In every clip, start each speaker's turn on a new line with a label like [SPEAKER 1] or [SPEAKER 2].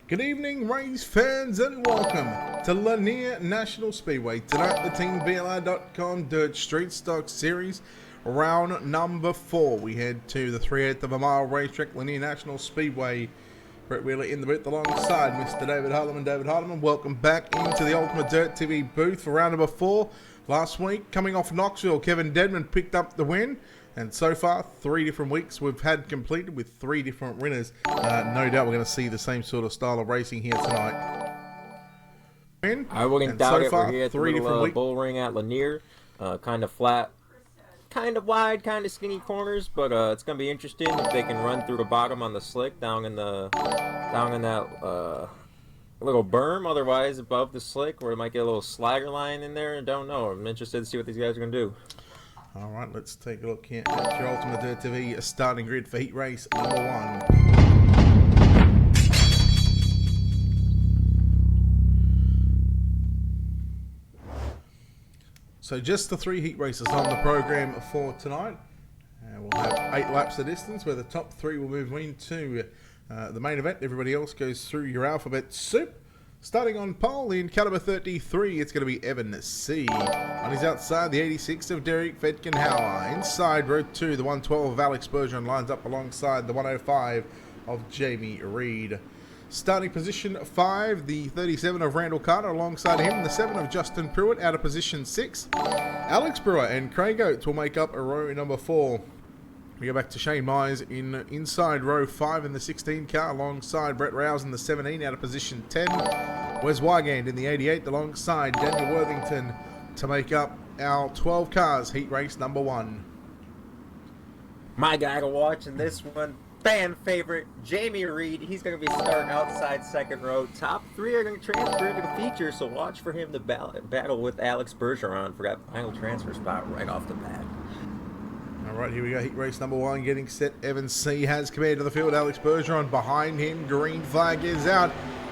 [SPEAKER 1] Good evening, race fans, and welcome to Lanier National Speedway. Tonight, the Team VLR.com Dirt Street Stock Series, round number 4. We head to the 3/8 of a mile racetrack, Lanier National Speedway. Brett Wheeler in the booth alongside Mr. David Harleman. David Harleman, welcome back into the Ultimate Dirt TV booth for round number 4. Last week, coming off Knoxville, Kevin Dedman picked up the win. And so far, 3 different weeks we've had completed with 3 different winners. No doubt we're going to see the same sort of style of racing here tonight.
[SPEAKER 2] I wouldn't doubt it. We're here at the little bull ring at Lanier. Kind of flat, kind of wide, kind of skinny corners, but it's going to be interesting if they can run through the bottom on the slick down in that little berm. Otherwise, above the slick, where it might get a little slagger line in there. I don't know. I'm interested to see what these guys are going to do.
[SPEAKER 1] All right, let's take a look here at your Ultimate Dirt TV starting grid for heat race number 1. So just the 3 heat races on the program for tonight. We'll have 8 laps of distance where the top 3 will move into the main event. Everybody else goes through your alphabet soup. Starting on pole in caliber 33, it's going to be Evan C. On his outside, the 86 of Derek Fetkenhauer. Inside row 2, the 112 of Alex Bergeron lines up alongside the 105 of Jamie Reed. Starting position 5, the 37 of Randall Carter alongside him. The 7 of Justin Pruitt out of position 6. Alex Brewer and Craig Oates will make up a row number 4. We go back to Shane Myers in inside row 5 in the 16 car alongside Brett Rouse in the 17 out of position 10. Wes Wygand in the 88 alongside Daniel Worthington to make up our 12 cars heat race number 1.
[SPEAKER 2] My guy to watch in this one, fan favorite, Jamie Reed. He's going to be starting outside second row. Top 3 are going to transfer into the feature, so watch for him to battle with Alex Bergeron for that final transfer spot right off the bat.
[SPEAKER 1] Alright, here we go, heat race number 1 getting set. Evan C has command of the field. Alex Bergeron behind him. Green flag is out.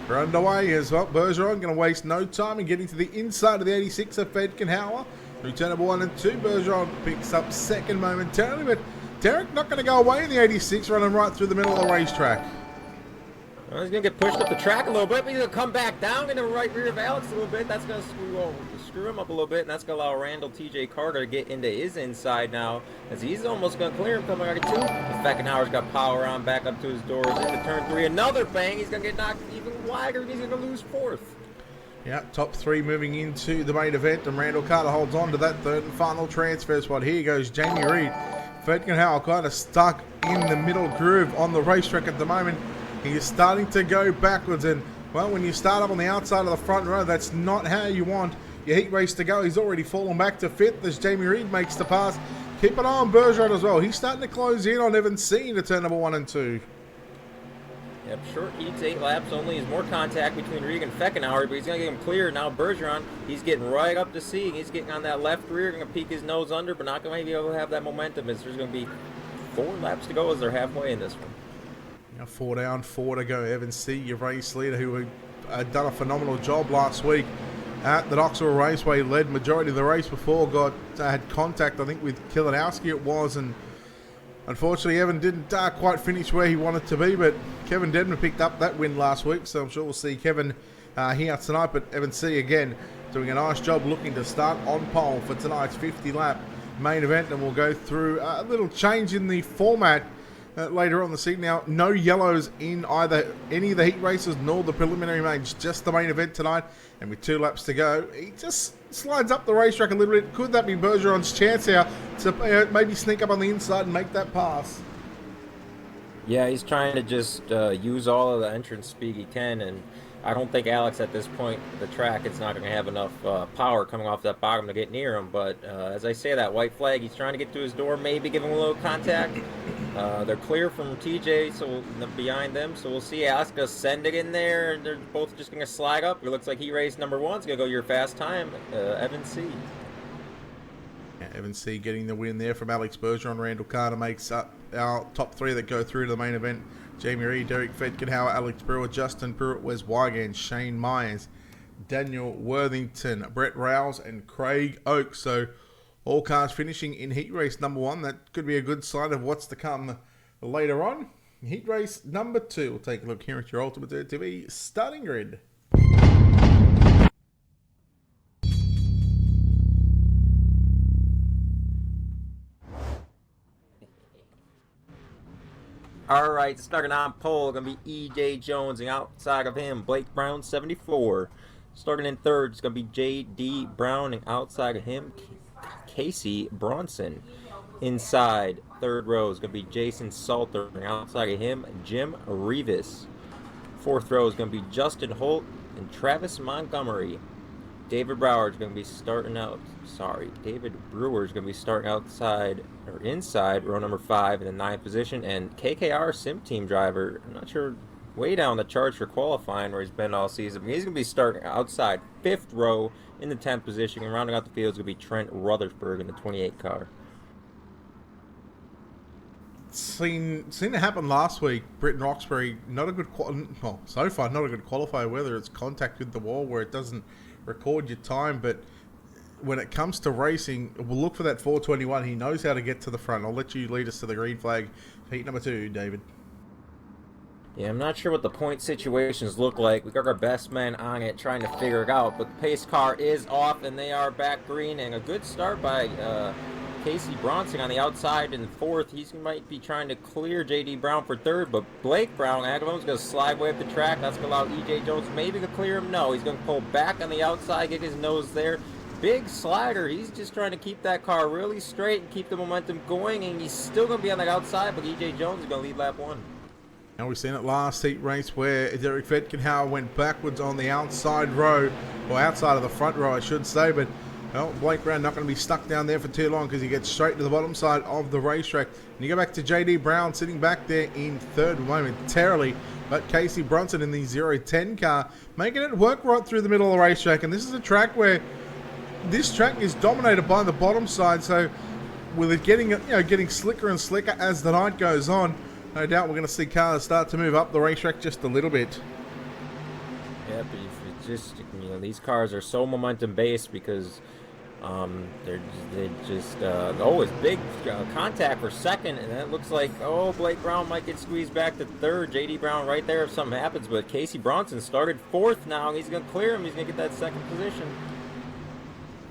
[SPEAKER 1] We're underway as well. Bergeron going to waste no time in getting to the inside of the 86 of Fetkenhauer. Through turn number 1 and 2, Bergeron picks up second momentarily, but Derek not going to go away in the 86, running right through the middle of the racetrack.
[SPEAKER 2] Well, he's going to get pushed up the track a little bit, but he's going to come back down in the right rear of Alex a little bit. That's going to screw him up a little bit, and that's going to allow Randall TJ Carter to get into his inside now, as he's almost going to clear him coming out of 2. Feckenhauer's got power on back up to his doors into turn 3. Another bang. He's going to get knocked even wider, and he's going to lose 4th.
[SPEAKER 1] Yeah, top 3 moving into the main event, and Randall Carter holds on to that 3rd and final transfer spot. Here goes Jamie Reed. Fetkenhauer kind of stuck in the middle groove on the racetrack at the moment. He is starting to go backwards, and well, when you start up on the outside of the front row, that's not how you want your heat race to go. He's already fallen back to 5th as Jamie Reed makes the pass. Keep an eye on Bergeron as well. He's starting to close in on Evan C to turn number 1 and 2.
[SPEAKER 2] Yep, short heats, 8 laps only. There's more contact between Reed and Feckenhauer, but he's going to get him clear. Now Bergeron, he's getting right up to C. He's getting on that left rear, going to peek his nose under, but not going to be able to have that momentum. As there's going to be 4 laps to go as they're halfway in this one.
[SPEAKER 1] 4 down, 4 to go. Evan C, your race leader, who had done a phenomenal job last week at the Knoxville Raceway, led majority of the race before, had contact, I think, with Kilinowski it was, and unfortunately Evan didn't quite finish where he wanted to be, but Kevin Dedman picked up that win last week, so I'm sure we'll see Kevin here tonight. But Evan C, again, doing a nice job looking to start on pole for tonight's 50-lap main event, and we'll go through a little change in the format later on the season. Now, no yellows in either any of the heat races nor the preliminary mains, just the main event tonight. And with 2 laps to go, he just slides up the racetrack a little bit. Could that be Bergeron's chance here to maybe sneak up on the inside and make that pass?
[SPEAKER 2] Yeah, he's trying to just use all of the entrance speed he can, and I don't think Alex at this point, the track, it's not going to have enough power coming off that bottom to get near him. But as I say, that white flag, he's trying to get to his door, maybe give him a little contact. They're clear from TJ, so behind them, so we'll see. Alex going to send it in there, and they're both just going to slide up. It looks like he raced number 1. It's going to go your fast time, Evan C.
[SPEAKER 1] Yeah, Evan C getting the win there from Alex Bergeron. Randall Carter makes up our top 3 that go through to the main event. Jamie Reed, Derek Fetkenhauer, Alex Brewer, Justin Pruitt, Wes Wygand, Shane Myers, Daniel Worthington, Brett Rouse, and Craig Oakes. So all cars finishing in heat race number 1. That could be a good sign of what's to come later on. Heat race number 2. We'll take a look here at your Ultimate Dirt TV starting grid.
[SPEAKER 2] All right, starting on pole, going to be E.J. Jones, and outside of him, Blake Brown, 74. Starting in third, it's going to be J.D. Brown, and outside of him, Casey Bronson. Inside, third row is going to be Jason Salter, and outside of him, Jim Revis. Fourth row is going to be Justin Holt and Travis Montgomery. David Brewer is going to be starting outside or inside row number 5 in the 9th position, and KKR Sim Team driver, I'm not sure, way down the charts for qualifying where he's been all season, but he's going to be starting outside 5th row in the 10th position, and rounding out the field is going to be Trent Rutherford in the 28 car.
[SPEAKER 1] Seen it happen last week. Britton Roxbury, so far not a good qualifier, whether it's contact with the wall where it doesn't record your time, but when it comes to racing, we'll look for that 421. He knows how to get to the front. I'll let you lead us to the green flag. Heat number 2, David.
[SPEAKER 2] Yeah, I'm not sure what the point situations look like. We got our best men on it trying to figure it out, but the pace car is off and they are back green, and a good start by Casey Bronson on the outside in 4th. He might be trying to clear J.D. Brown for 3rd, but Blake Brown, Agamemnon's going to slide way up the track. That's going to allow E.J. Jones maybe to clear him. No, he's going to pull back on the outside, get his nose there. Big slider. He's just trying to keep that car really straight and keep the momentum going, and he's still going to be on that outside, but E.J. Jones is going to lead lap 1.
[SPEAKER 1] Now we've seen it last heat race where Derek Vetkenhauer went backwards on the outside row, or outside of the front row I should say, but well, Blake Brown not going to be stuck down there for too long because he gets straight to the bottom side of the racetrack. And you go back to J.D. Brown sitting back there in 3rd momentarily, but Casey Bronson in the 010 car making it work right through the middle of the racetrack. And this is a track where this track is dominated by the bottom side, so with it getting slicker and slicker as the night goes on, no doubt we're going to see cars start to move up the racetrack just a little bit.
[SPEAKER 2] Yeah, but if it's just, these cars are so momentum based because it's big contact for 2nd, and then it looks like Blake Brown might get squeezed back to 3rd. J.D. Brown right there if something happens, but Casey Bronson started 4th now. He's going to clear him. He's going to get that 2nd position.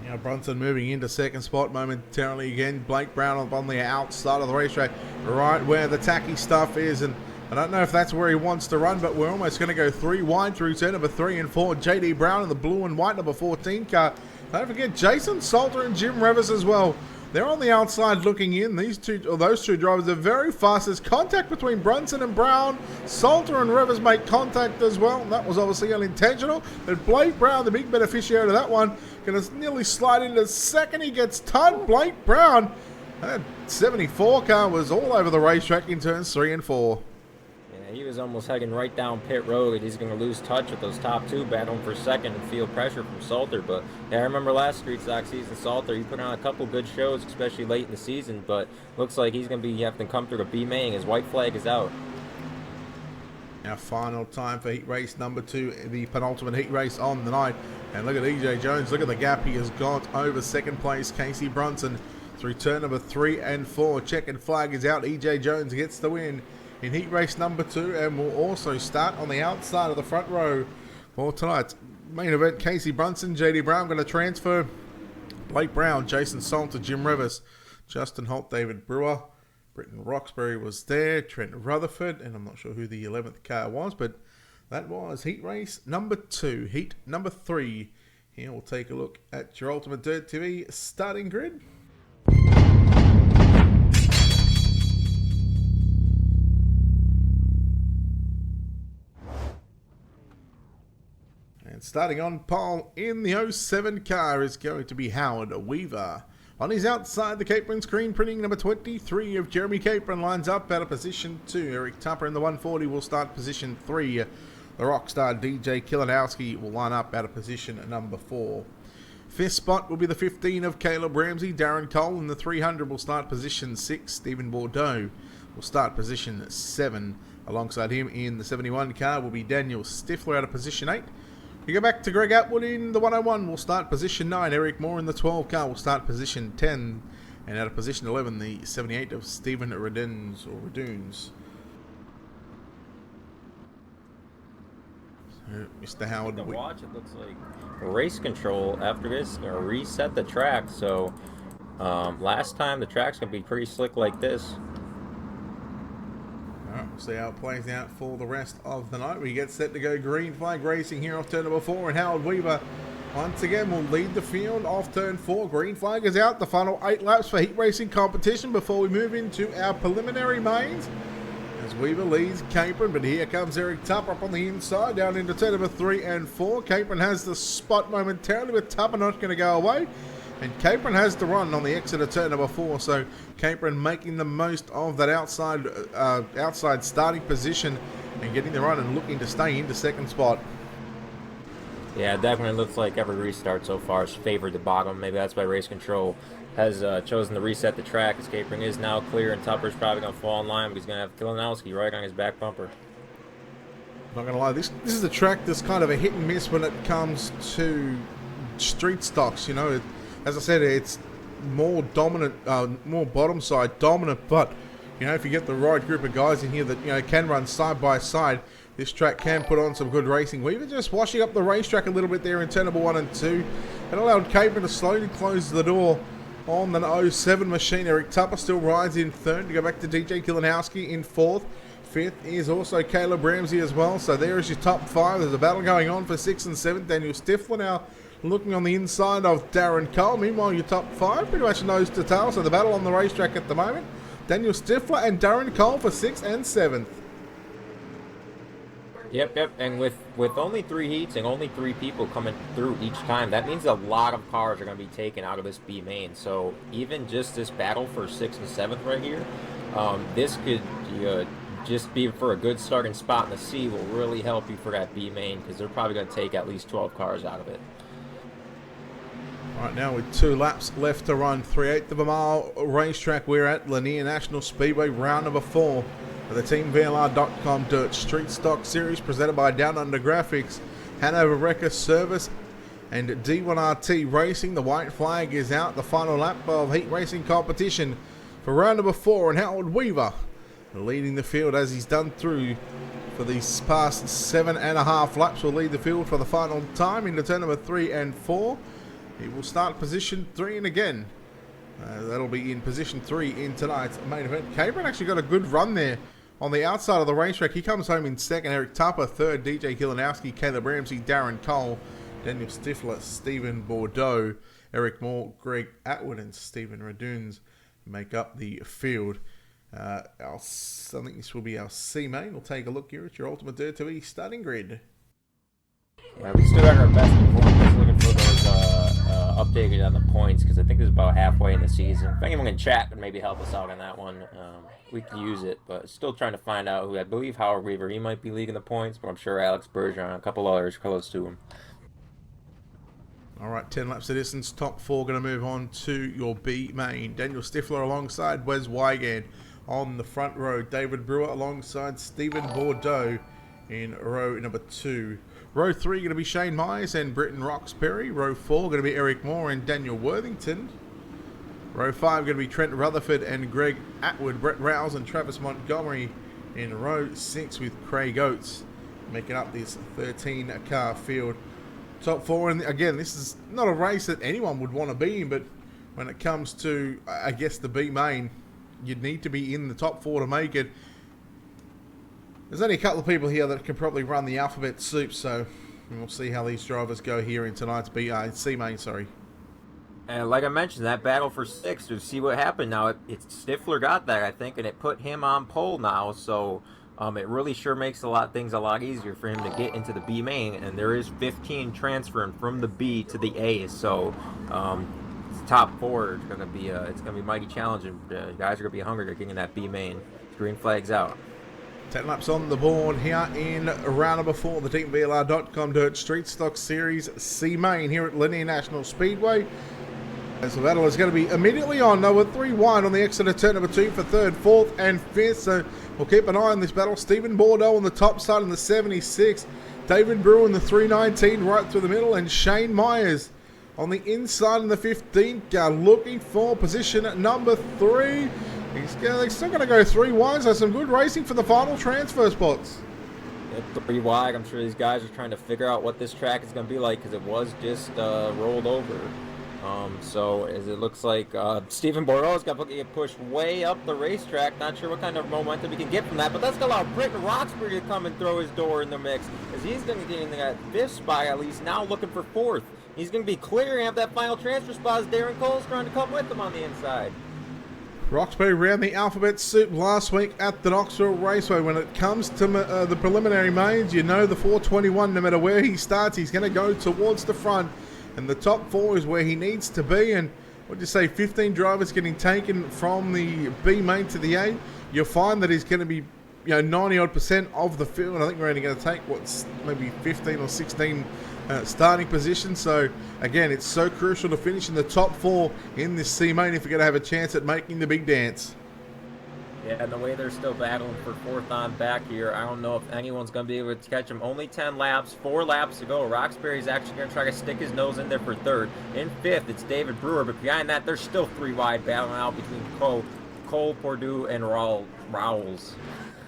[SPEAKER 1] Now Bronson moving into 2nd spot momentarily again. Blake Brown on the outside of the racetrack, right where the tacky stuff is, and I don't know if that's where he wants to run, but we're almost going to go 3 wide through turn number 3 and 4. J.D. Brown in the blue and white number 14 car. Don't forget Jason Salter and Jim Revis as well. They're on the outside looking in. Those two drivers are very fast. There's contact between Brunson and Brown. Salter and Revis make contact as well. That was obviously unintentional. But Blake Brown, the big beneficiary of that one, going to nearly slide into 2nd. He gets tugged. Blake Brown, that 74 car was all over the racetrack in turns 3 and 4.
[SPEAKER 2] He was almost heading right down pit road. He's going to lose touch with those top 2, battling for 2nd and feel pressure from Salter. But yeah, I remember last Street Stock season, Salter, he put on a couple good shows, especially late in the season, but looks like he's going to be having to come through a B-main. His white flag is out.
[SPEAKER 1] Now final time for heat race number 2, the penultimate heat race on the night. And look at E.J. Jones, look at the gap he has got over 2nd place, Casey Bronson, through turn number 3 and 4. Checkered flag is out. E.J. Jones gets the win in heat race number 2, and we'll also start on the outside of the front row for tonight's main event. Casey Bronson, J.D. Brown going to transfer. Blake Brown, Jason Salter, Jim Revis, Justin Holt, David Brewer, Britton Roxbury was there, Trent Rutherford, and I'm not sure who the 11th car was, but that was heat race number 2. Heat number 3. Here we'll take a look at your Ultimate Dirt TV starting grid. And starting on pole in the 07 car is going to be Howard Weaver. On his outside, the Capron screen printing number 23 of Jeremy Capron lines up out of position 2. Eric Tupper in the 140 will start position 3. The Rockstar DJ Kilanowski will line up out of position number 4. 5th spot will be the 15 of Caleb Ramsey. Darren Cole in the 300 will start position 6. Stephen Bordeaux will start position 7. Alongside him in the 71 car will be Daniel Stifler out of position 8. You go back to Greg Atwood in the 101, will start position 9. Eric Moore in the 12 car will start position 10. And out of position 11, the 78 of Stephen Reduns. Mr. Howard.
[SPEAKER 2] To watch, it looks like race control after this gonna reset the track. So last time the track's gonna be pretty slick like this.
[SPEAKER 1] Alright, we'll see how it plays out for the rest of the night. We get set to go green flag racing here off turn number 4, and Howard Weaver once again will lead the field off turn 4. Green flag is out. The final 8 laps for heat racing competition before we move into our preliminary mains. As Weaver leads Capron, but here comes Eric Tupper up on the inside, down into turn number 3 and 4. Capron has the spot momentarily, but Tupper not going to go away. And Capron has the run on the exit of turn number 4, so Capron making the most of that outside starting position and getting the run and looking to stay into second spot.
[SPEAKER 2] Yeah, it definitely looks like every restart so far has favored the bottom. Maybe that's why race control has chosen to reset the track. As Capron is now clear, and Tupper's probably going to fall in line, but he's going to have Kilinowski right on his back bumper.
[SPEAKER 1] Not going to lie, this is a track that's kind of a hit and miss when it comes to street stocks. You know, as I said, it's more dominant, more bottom side dominant, but you know, if you get the right group of guys in here that, you know, can run side by side, this track can put on some good racing. Weaver just washing up the racetrack a little bit there in turn number 1 and 2. It allowed Capron to slowly close the door on the 07 machine. Eric Tupper still rides in third to go back to DJ Kilinowski in fourth. Fifth is also Caleb Ramsey as well. So there is your top 5. There's a battle going on for 6th and 7th. Daniel Stifler now looking on the inside of Darren Cole. Meanwhile, your top 5 pretty much nose to tail. So the battle on the racetrack at the moment, Daniel Stifler and Darren Cole for 6th and 7th.
[SPEAKER 2] Yep. And with only 3 heats and only 3 people coming through each time, that means a lot of cars are going to be taken out of this B main. So even just this battle for 6th and 7th right here, this could just be for a good starting spot in the C will really help you for that B main, because they're probably going to take at least 12 cars out of it.
[SPEAKER 1] Right now with 2 laps left to run, 3/8 of a mile racetrack. We're at Lanier National Speedway, round number 4 for the Team VLR.com Dirt Street Stock Series, presented by Down Under Graphics, Hanover Wrecker Service, and D1RT Racing. The white flag is out. The final lap of heat racing competition for round number 4, and Howard Weaver leading the field as he's done through for these past 7.5 laps. Will lead the field for the final time into turn number 3 and 4. He will start position 3, and again, that'll be in position 3 in tonight's main event. Capron actually got a good run there on the outside of the racetrack. He comes home in second. Eric Tupper third. DJ Kilinowski, Caleb Ramsey, Darren Cole, Daniel Stifler, Stephen Bordeaux, Eric Moore, Greg Atwood, and Stephen Raduns make up the field. I think this will be our C main. We'll take a look here at your Ultimate Dirt 2E starting grid.
[SPEAKER 2] Yeah, we still got our best performance. Looking for those updated on the points, because I think it's about halfway in the season. If anyone in chat could maybe help us out on that one, we could use it. But still trying to find out who. I believe Howard Weaver, he might be leading the points, but I'm sure Alex Bergeron and a couple others close to him.
[SPEAKER 1] All right, 10 laps of distance. Top 4 going to move on to your B main. Daniel Stifler alongside Wes Wygand on the front row. David Brewer alongside Stephen Bordeaux in row number 2. Row 3 going to be Shane Myers and Britton Roxbury. Row 4 going to be Eric Moore and Daniel Worthington. Row 5 going to be Trent Rutherford and Greg Atwood. Brett Rouse and Travis Montgomery in row 6 with Craig Oates making up this 13-car field. Top 4, and again, this is not a race that anyone would want to be in, but when it comes to, I guess, the B main, you'd need to be in the top 4 to make it. There's only a couple of people here that can probably run the alphabet soup, so we'll see how these drivers go here in tonight's C main.
[SPEAKER 2] And like I mentioned, that battle for 6th, to see what happened now. Stifler got that, I think, and it put him on pole now, so it really sure makes things a lot easier for him to get into the B main, and there is 15 transferring from the B to the A, so top 4 is going to be it's going to be mighty challenging. Guys are going to be hungry to get in that B main. Green flag's out.
[SPEAKER 1] 10 laps on the board here in round number 4, the Team VLR.com Dirt Street Stock Series C main here at Lanier National Speedway. As the battle is going to be immediately on. Number 3 wide on the exit of turn number 2 for 3rd, 4th, and 5th. So we'll keep an eye on this battle. Stephen Bordeaux on the top side in the 76. David Brewer in the 319 right through the middle. And Shane Myers on the inside in the 15th. Looking for position number 3. They're still going to go 3 wide. So some good racing for the final transfer spots.
[SPEAKER 2] 3 wide. I'm sure these guys are trying to figure out what this track is going to be like because it was just rolled over. So as it looks like Stephen Bordeaux's got to get pushed way up the racetrack. Not sure what kind of momentum we can get from that, but that's going to allow Britton Roxbury to come and throw his door in the mix, as he's going to get in that 5th spot at least, now looking for 4th. He's going to be clear and have that final transfer spot as Darren Cole's trying to come with him on the inside.
[SPEAKER 1] Roxbury ran the alphabet soup last week at the Knoxville Raceway. When it comes to the preliminary mains, you know the 421, no matter where he starts, he's going to go towards the front. And the top 4 is where he needs to be. And what do you say, 15 drivers getting taken from the B main to the A. You'll find that he's going to be 90-odd% of the field. I think we're only going to take, maybe 15 or 16 starting positions. So, again, it's so crucial to finish in the top 4 in this C main if you're going to have a chance at making the big dance.
[SPEAKER 2] Yeah, and the way they're still battling for 4th on back here, I don't know if anyone's going to be able to catch him. Only 10 laps, 4 laps to go. Roxbury's actually going to try to stick his nose in there for 3rd. In 5th, it's David Brewer, but behind that, there's still 3 wide battling out between Cole, Purdue, and Rowles.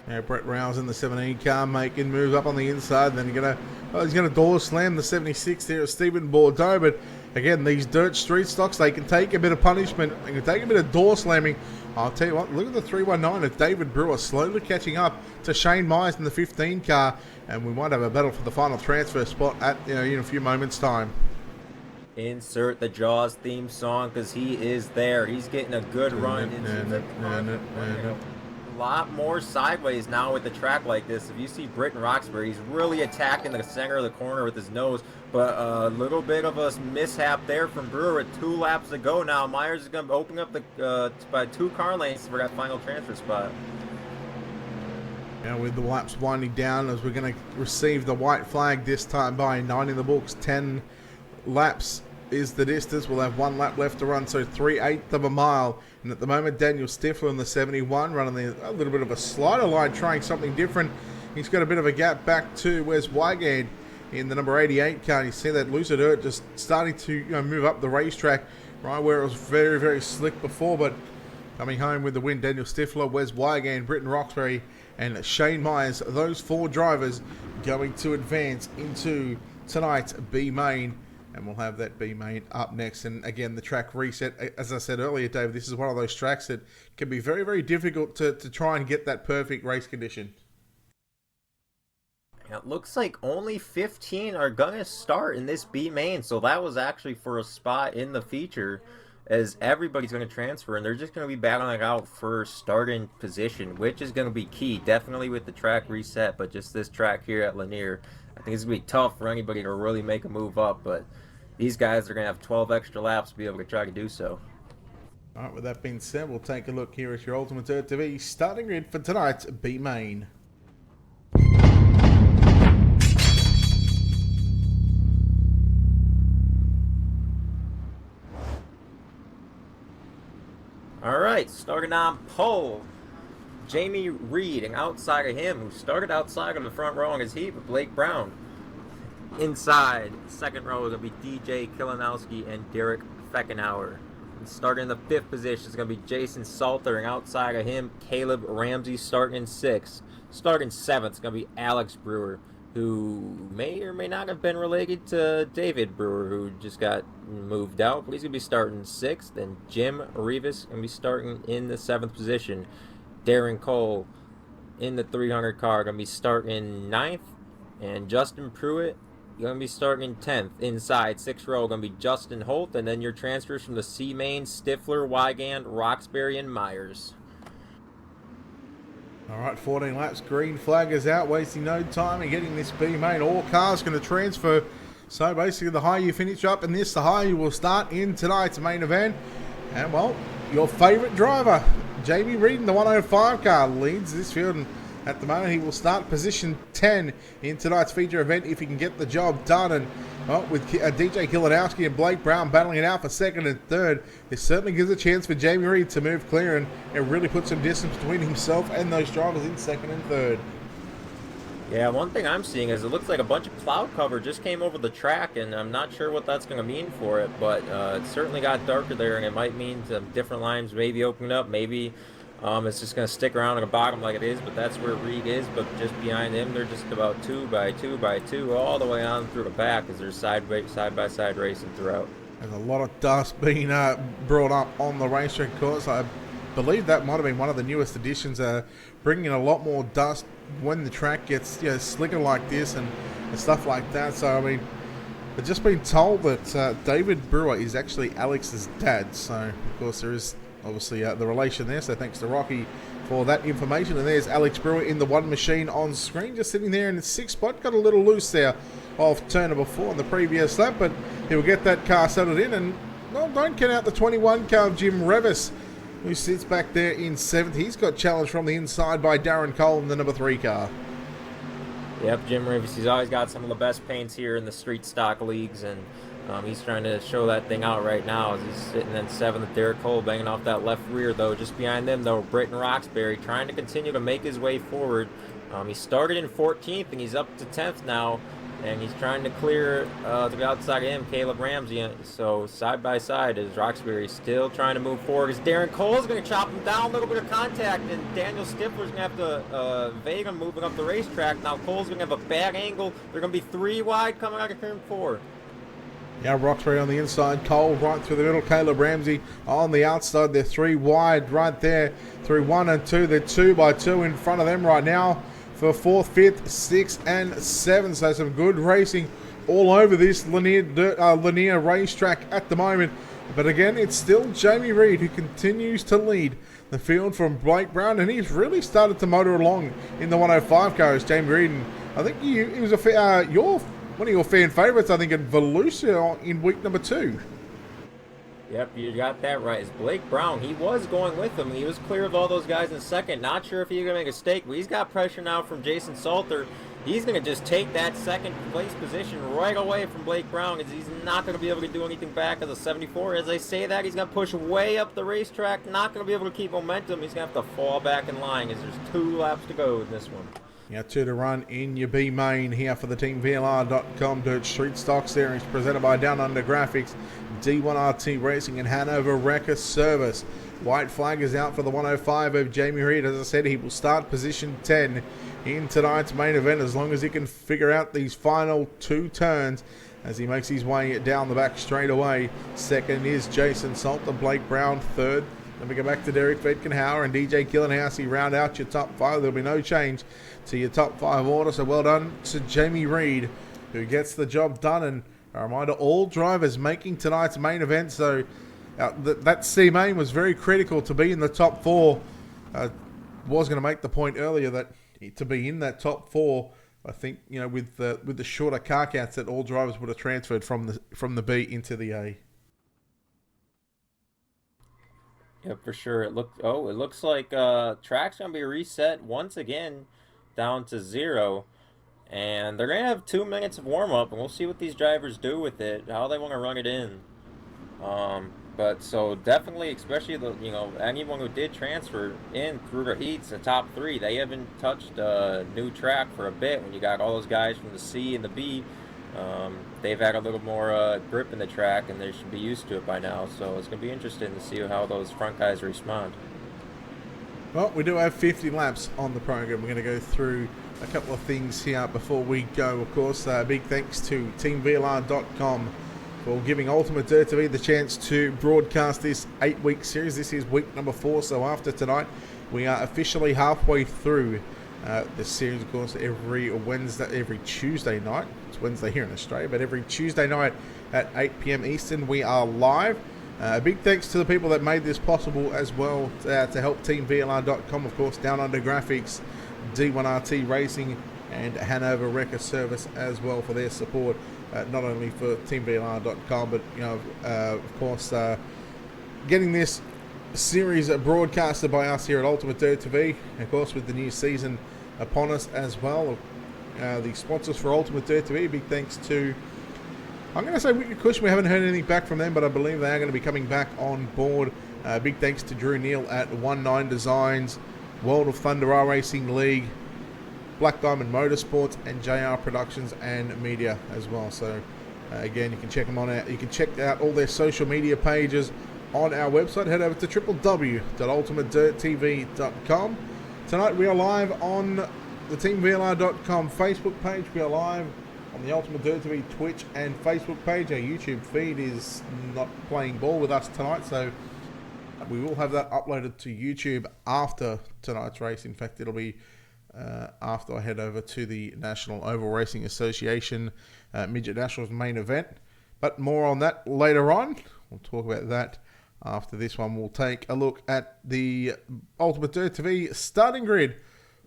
[SPEAKER 1] Yeah, Brett Rouse in the 17 car making moves up on the inside. Then he's going to door slam the 76 there at Stephen Bordeaux. But again, these dirt street stocks, they can take a bit of punishment. They can take a bit of door slamming. I'll tell you what, look at the 319 of David Brewer slowly catching up to Shane Myers in the 15 car. And we might have a battle for the final transfer spot in a few moments' time.
[SPEAKER 2] Insert the Jaws theme song because he is there. He's getting a good run. A lot more sideways now with the track like this. If you see Britton Roxbury, he's really attacking the center of the corner with his nose, but a little bit of a mishap there from Brewer with 2 laps to go now. Myers is going to open up by 2 car lanes for that final transfer spot.
[SPEAKER 1] With the laps winding down, as we're going to receive the white flag this time by 9 in the books. 10 laps is the distance. We'll have 1 lap left to run, so 3/8 of a mile. And at the moment, Daniel Stifler in the 71 running a little bit of a slider line, trying something different. He's got a bit of a gap back to Wes Wygand in the number 88 car. You see that loose dirt just starting to move up the racetrack, right where it was very, very slick before. But coming home with the win, Daniel Stifler, Wes Wygand, Britton Roxbury, and Shane Myers. Those 4 drivers going to advance into tonight's B main. And we'll have that B main up next. And again, the track reset. As I said earlier, David, this is one of those tracks that can be very, very difficult to try and get that perfect race condition.
[SPEAKER 2] It looks like only 15 are going to start in this B main. So that was actually for a spot in the feature, as everybody's going to transfer. And they're just going to be battling out for starting position, which is going to be key. Definitely with the track reset, but just this track here at Lanier, I think it's going to be tough for anybody to really make a move up. But these guys are going to have 12 extra laps to be able to try to do so.
[SPEAKER 1] All right, with that being said, we'll take a look here at your Ultimate Dirt TV starting grid for tonight's B main.
[SPEAKER 2] All right, starting on pole, Jamie Reed, and outside of him, who started outside of the front row in his heat with Blake Brown. Inside, second row is going to be DJ Kilinowski and Derek Feckenauer. And starting in the 5th position is going to be Jason Salter, and outside of him, Caleb Ramsey starting in 6th. Starting 7th is going to be Alex Brewer, who may or may not have been related to David Brewer, who just got moved out. But he's going to be starting 6th, and Jim Rivas going to be starting in the 7th position. Darren Cole in the 300 car going to be starting in 9th, and Justin Pruitt going to be starting in 10th. Inside, 6th row going to be Justin Holt, and then your transfers from the C main, Stifler, Wygand, Roxbury, and Myers.
[SPEAKER 1] All right, 14 laps. Green flag is out, wasting no time in getting this B main. All cars going to transfer. So basically, the higher you finish up in this, the higher you will start in tonight's main event. And well, your favourite driver, Jamie Reed in the 105 car, leads this field. And at the moment, he will start position 10 in tonight's feature event if he can get the job done. And well, with DJ Kilinowski and Blake Brown battling it out for 2nd and 3rd, this certainly gives a chance for Jamie Reed to move clear, and it really puts some distance between himself and those drivers in 2nd and 3rd.
[SPEAKER 2] Yeah, one thing I'm seeing is it looks like a bunch of cloud cover just came over the track, and I'm not sure what that's going to mean for it, but it certainly got darker there, and it might mean some different lines maybe opening up, maybe It's just going to stick around at the bottom like it is, but that's where Reed is. But just behind him, they're just about 2 by 2 all the way on through the back as they're side by side racing throughout.
[SPEAKER 1] There's a lot of dust being brought up on the racetrack course. I believe that might have been one of the newest additions, bringing in a lot more dust when the track gets slicker like this and stuff like that. So, I mean, I've just been told that David Brewer is actually Alex's dad. So, of course, there is obviously the relation there. So, thanks to Rocky for that information. And there's Alex Brewer in the one machine on screen, just sitting there in the sixth spot. Got a little loose there off turn number 4 in the previous lap, but he'll get that car settled in. And, well, don't count out the 21 car of Jim Revis, who sits back there in 7th. He's got challenged from the inside by Darren Cole in the number 3 car.
[SPEAKER 2] Yep, Jim Revis, he's always got some of the best paints here in the street stock leagues, and he's trying to show that thing out right now as he's sitting in 7th. Derek Cole banging off that left rear, though. Just behind them, though, Britton Roxbury trying to continue to make his way forward. He started in 14th, and he's up to 10th now, and he's trying to clear to the outside of him, Caleb Ramsey. So side by side is Roxbury still trying to move forward. As Darren Cole's going to chop him down, a little bit of contact, and Daniel Stifler's going to have to evade him moving up the racetrack. Now Cole's going to have a bad angle. They're going to be 3 wide coming out of turn 4.
[SPEAKER 1] Yeah, Roxbury on the inside, Cole right through the middle, Caleb Ramsey on the outside. They're 3 wide right there through 1 and 2. They're 2 by 2 in front of them right now for 4th, 5th, 6th, and 7th. So some good racing all over this Lanier racetrack at the moment. But again, it's still Jamie Reed who continues to lead the field from Blake Brown, and he's really started to motor along in the 105 car as Jamie Reed. And I think he was one of your fan favourites, I think, at Volusia in week number 2.
[SPEAKER 2] Yep, you got that right. It's Blake Brown. He was going with him. He was clear of all those guys in second. Not sure if he's going to make a mistake, but he's got pressure now from Jason Salter. He's going to just take that second place position right away from Blake Brown, as he's not going to be able to do anything back as a 74. As I say that, he's going to push way up the racetrack, not going to be able to keep momentum. He's going to have to fall back in line as there's 2 laps to go in this one.
[SPEAKER 1] Yeah, 2 to run in your B main here for the TeamVLR.com Dirt Street Stock Series, presented by Down Under Graphics, D1RT Racing, and Hanover Wrecker Service. White flag is out for the 105 of Jamie Reed. As I said, he will start position 10 in tonight's main event as long as he can figure out these final 2 turns as he makes his way down the back straight away. Second is Jason Salter, Blake Brown third. Then we go back to Derek Vetkenhauer and DJ Killenhouse. You round out your top 5. There'll be no change to your top 5 order. So well done to Jamie Reed, who gets the job done. And a reminder, all drivers making tonight's main event. So that C main was very critical to be in the top 4. Was going to make the point earlier that to be in that top 4, I think, you know, with the shorter car counts, that all drivers would have transferred from the B into the A.
[SPEAKER 2] Yeah, for sure. It looks like track's gonna be reset once again down to 0, and they're gonna have 2 minutes of warm up, and we'll see what these drivers do with it, how they want to run it in. But so definitely, especially anyone who did transfer in through the heats, the top 3, they haven't touched a new track for a bit. When you got all those guys from the C and the B, they've had a little more grip in the track, and they should be used to it by now. So it's going to be interesting to see how those front guys respond.
[SPEAKER 1] Well, we do have 50 laps on the program. We're going to go through a couple of things here before we go. Of course, big thanks to TeamVLR.com for giving Ultimate Dirt TV the chance to broadcast this 8-week series. This is week number 4, so after tonight, we are officially halfway through the series. Of course, every Tuesday night. It's Wednesday here in Australia, but every Tuesday night at 8 p.m. Eastern, we are live. Big thanks to the people that made this possible as well, to help TeamVLR.com, of course, Down Under Graphics, D1RT Racing, and Hanover Wrecker Service as well for their support, not only for TeamVLR.com, but of course, getting this series broadcasted by us here at Ultimate Dirt TV, of course, with the new season upon us as well. The sponsors for Ultimate Dirt TV, big thanks to, I'm going to say Wicked Cushion. We haven't heard anything back from them, but I believe they are going to be coming back on board. Big thanks to Drew Neal at 19 Designs, World of Thunder R Racing League, Black Diamond Motorsports, and JR Productions and Media as well. So again, you can check them on out. You can check out all their social media pages on our website, head over to www.ultimatedirttv.com. Tonight we are live on the teamvlr.com Facebook page. We are live on the Ultimate Dirt TV Twitch and Facebook page. Our YouTube feed is not playing ball with us tonight, so we will have that uploaded to YouTube after tonight's race. In fact, it'll be after I head over to the National Oval Racing Association Midget Nationals main event. But more on that later on. We'll talk about that after this one. We'll take a look at the Ultimate Dirt TV starting grid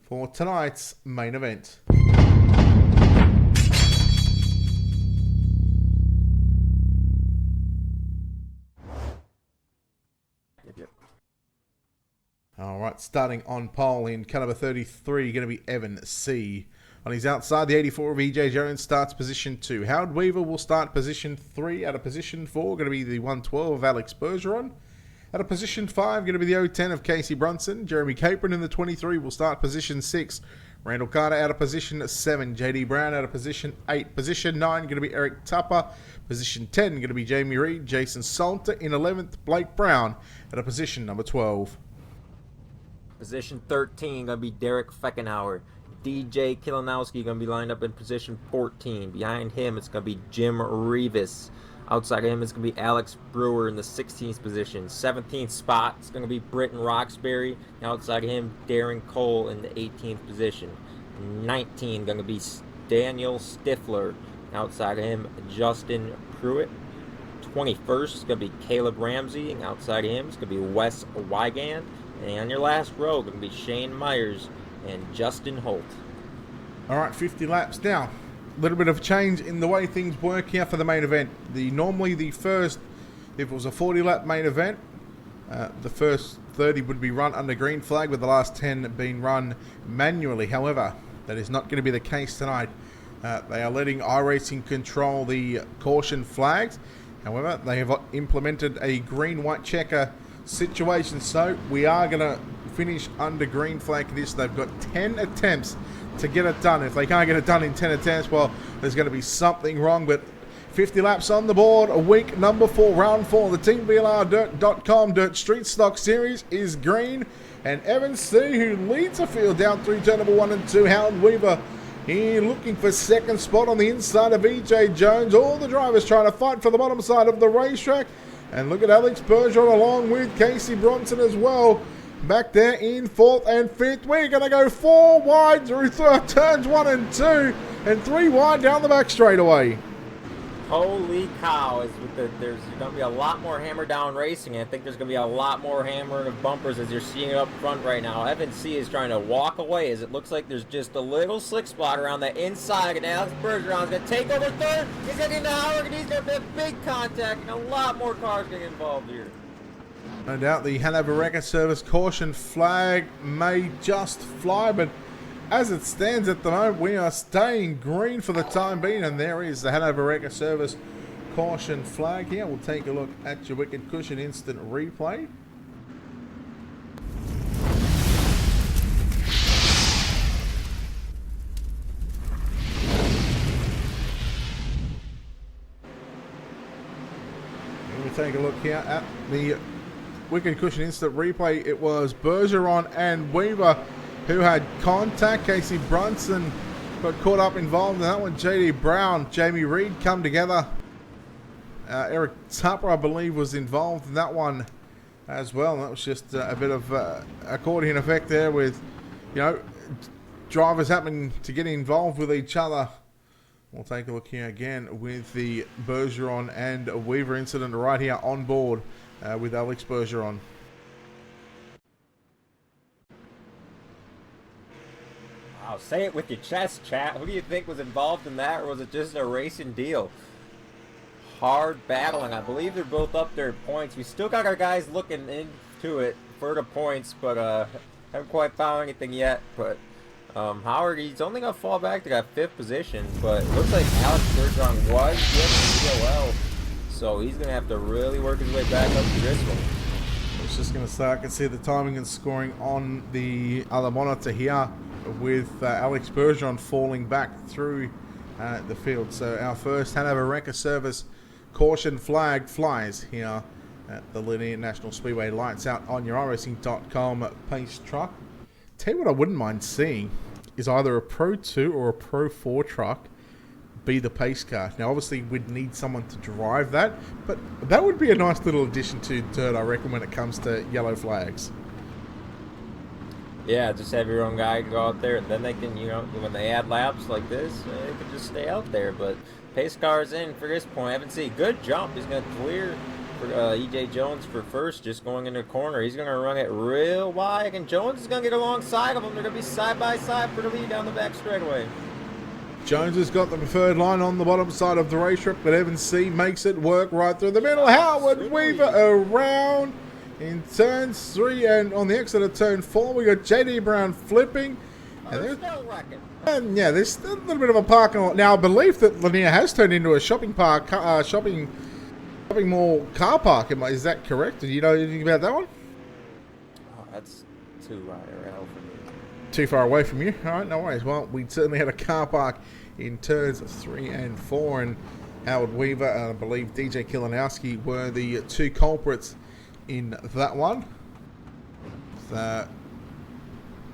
[SPEAKER 1] for tonight's main event. Alright, starting on pole in car number 33, going to be Evan C. On his outside, the 84 of EJ Jones starts position 2. Howard Weaver will start position 3. Out of position 4, going to be the 112 of Alex Bergeron. Out of position 5, going to be the 010 of Casey Brunson. Jeremy Capron in the 23 will start position 6. Randall Carter out of position 7. JD Brown out of position 8. Position 9, going to be Eric Tupper. Position 10, going to be Jamie Reed. Jason Salter in 11th. Blake Brown out of position number 12.
[SPEAKER 2] Position 13, going to be Derek Feckenauer. DJ Kilanowski going to be lined up in position 14. Behind him, it's going to be Jim Rivas. Outside of him, it's going to be Alex Brewer in the 16th position. 17th spot, it's going to be Britton Roxbury. Outside of him, Darren Cole in the 18th position. 19, going to be Daniel Stifler. Outside of him, Justin Pruitt. 21st is going to be Caleb Ramsey. And outside of him, it's going to be Wes Wygand. And on your last row, going to be Shane Myers and Justin Holt.
[SPEAKER 1] All right, 50 laps now. A little bit of change in the way things work here for the main event. Normally the first, if it was a 40-lap main event, the first 30 would be run under green flag, with the last 10 being run manually. However, that is not going to be the case tonight. They are letting iRacing control the caution flags. However, they have implemented a green-white checker situation, so we are going to finish under green flag conditions. They've got 10 attempts to get it done. If they can't get it done in 10 attempts, well, there's going to be something wrong. But 50 laps on the board, a week number 4, round 4. The TeamVLR.com Dirt Street Stock Series is green, and Evan C, who leads the field down through turn number 1 and 2. Howard Weaver here looking for second spot on the inside of EJ Jones. All the drivers trying to fight for the bottom side of the racetrack. And look at Alex Bergeron along with Casey Bronson as well. Back there in 4th and 5th. We're going to go 4 wide through turns 1 and 2. And 3 wide down the back straightaway.
[SPEAKER 2] Holy cow, there's going to be a lot more hammer down racing. I think there's going to be a lot more hammering of bumpers as you're seeing it up front right now. Evan C is trying to walk away as it looks like there's just a little slick spot around the inside. And Alex Bergeron's going to take over third. He's getting into Howard, and he's going to have big contact, and a lot more cars getting involved here.
[SPEAKER 1] No doubt the Hanover Record Service caution flag may just fly, but as it stands at the moment, we are staying green for the time being, and there is the Hanover Record Service caution flag here. We'll take a look at your Wicked Cushion instant replay. We'll take a look here at the Wicked Cushion instant replay. It was Bergeron and Weaver who had contact. Casey Brunson got caught up involved in that one. JD Brown, Jamie Reed come together. Eric Tupper, I believe, was involved in that one as well. And that was just a bit of accordion effect there with, drivers happening to get involved with each other. We'll take a look here again with the Bergeron and Weaver incident right here on board with Alex Bergeron.
[SPEAKER 2] Wow, say it with your chest, chat. Who do you think was involved in that, or was it just a racing deal? Hard battling. I believe they're both up there at points. We still got our guys looking into it for the points, but haven't quite found anything yet. But Howard, he's only going to fall back to that 5th position, but it looks like Alex Bergeron was getting DOL, so he's going to have to really work his way back up to this one.
[SPEAKER 1] I was just going to say, I can see the timing and scoring on the other monitor here with Alex Bergeron falling back through the field. So our first Hanover Record Service caution flag flies here at the Lanier National Speedway. Lights out on your iRacing.com pace truck. Tell you what I wouldn't mind seeing is either a Pro 2 or a Pro 4 truck be the pace car. Now, obviously, we'd need someone to drive that, but that would be a nice little addition to dirt, I reckon, when it comes to yellow flags.
[SPEAKER 2] Yeah, just have your own guy go out there, and then they can, when they add laps like this, they can just stay out there. But pace car's in for this point. I haven't seen good jump. He's going to clear for EJ Jones for first, just going into the corner. He's going to run it real wide, and Jones is going to get alongside of him. They're going to be side by side for the lead down the back straightaway.
[SPEAKER 1] Jones has got the preferred line on the bottom side of the racetrack, but Evan C makes it work right through the middle. Howard Weaver around in turn 3, and on the exit of turn 4, we got JD Brown flipping. And yeah, there's a little bit of a parking lot. Now, I believe that Lanier has turned into a shopping park, shopping mall car park. Is that correct? Do you know anything about that one?
[SPEAKER 2] Oh, that's too right around for me.
[SPEAKER 1] Too far away from you? All right, no worries. Well, we certainly had a car park in turns 3 and 4, and Howard Weaver and I believe DJ Kilanowski were the two culprits in that one. The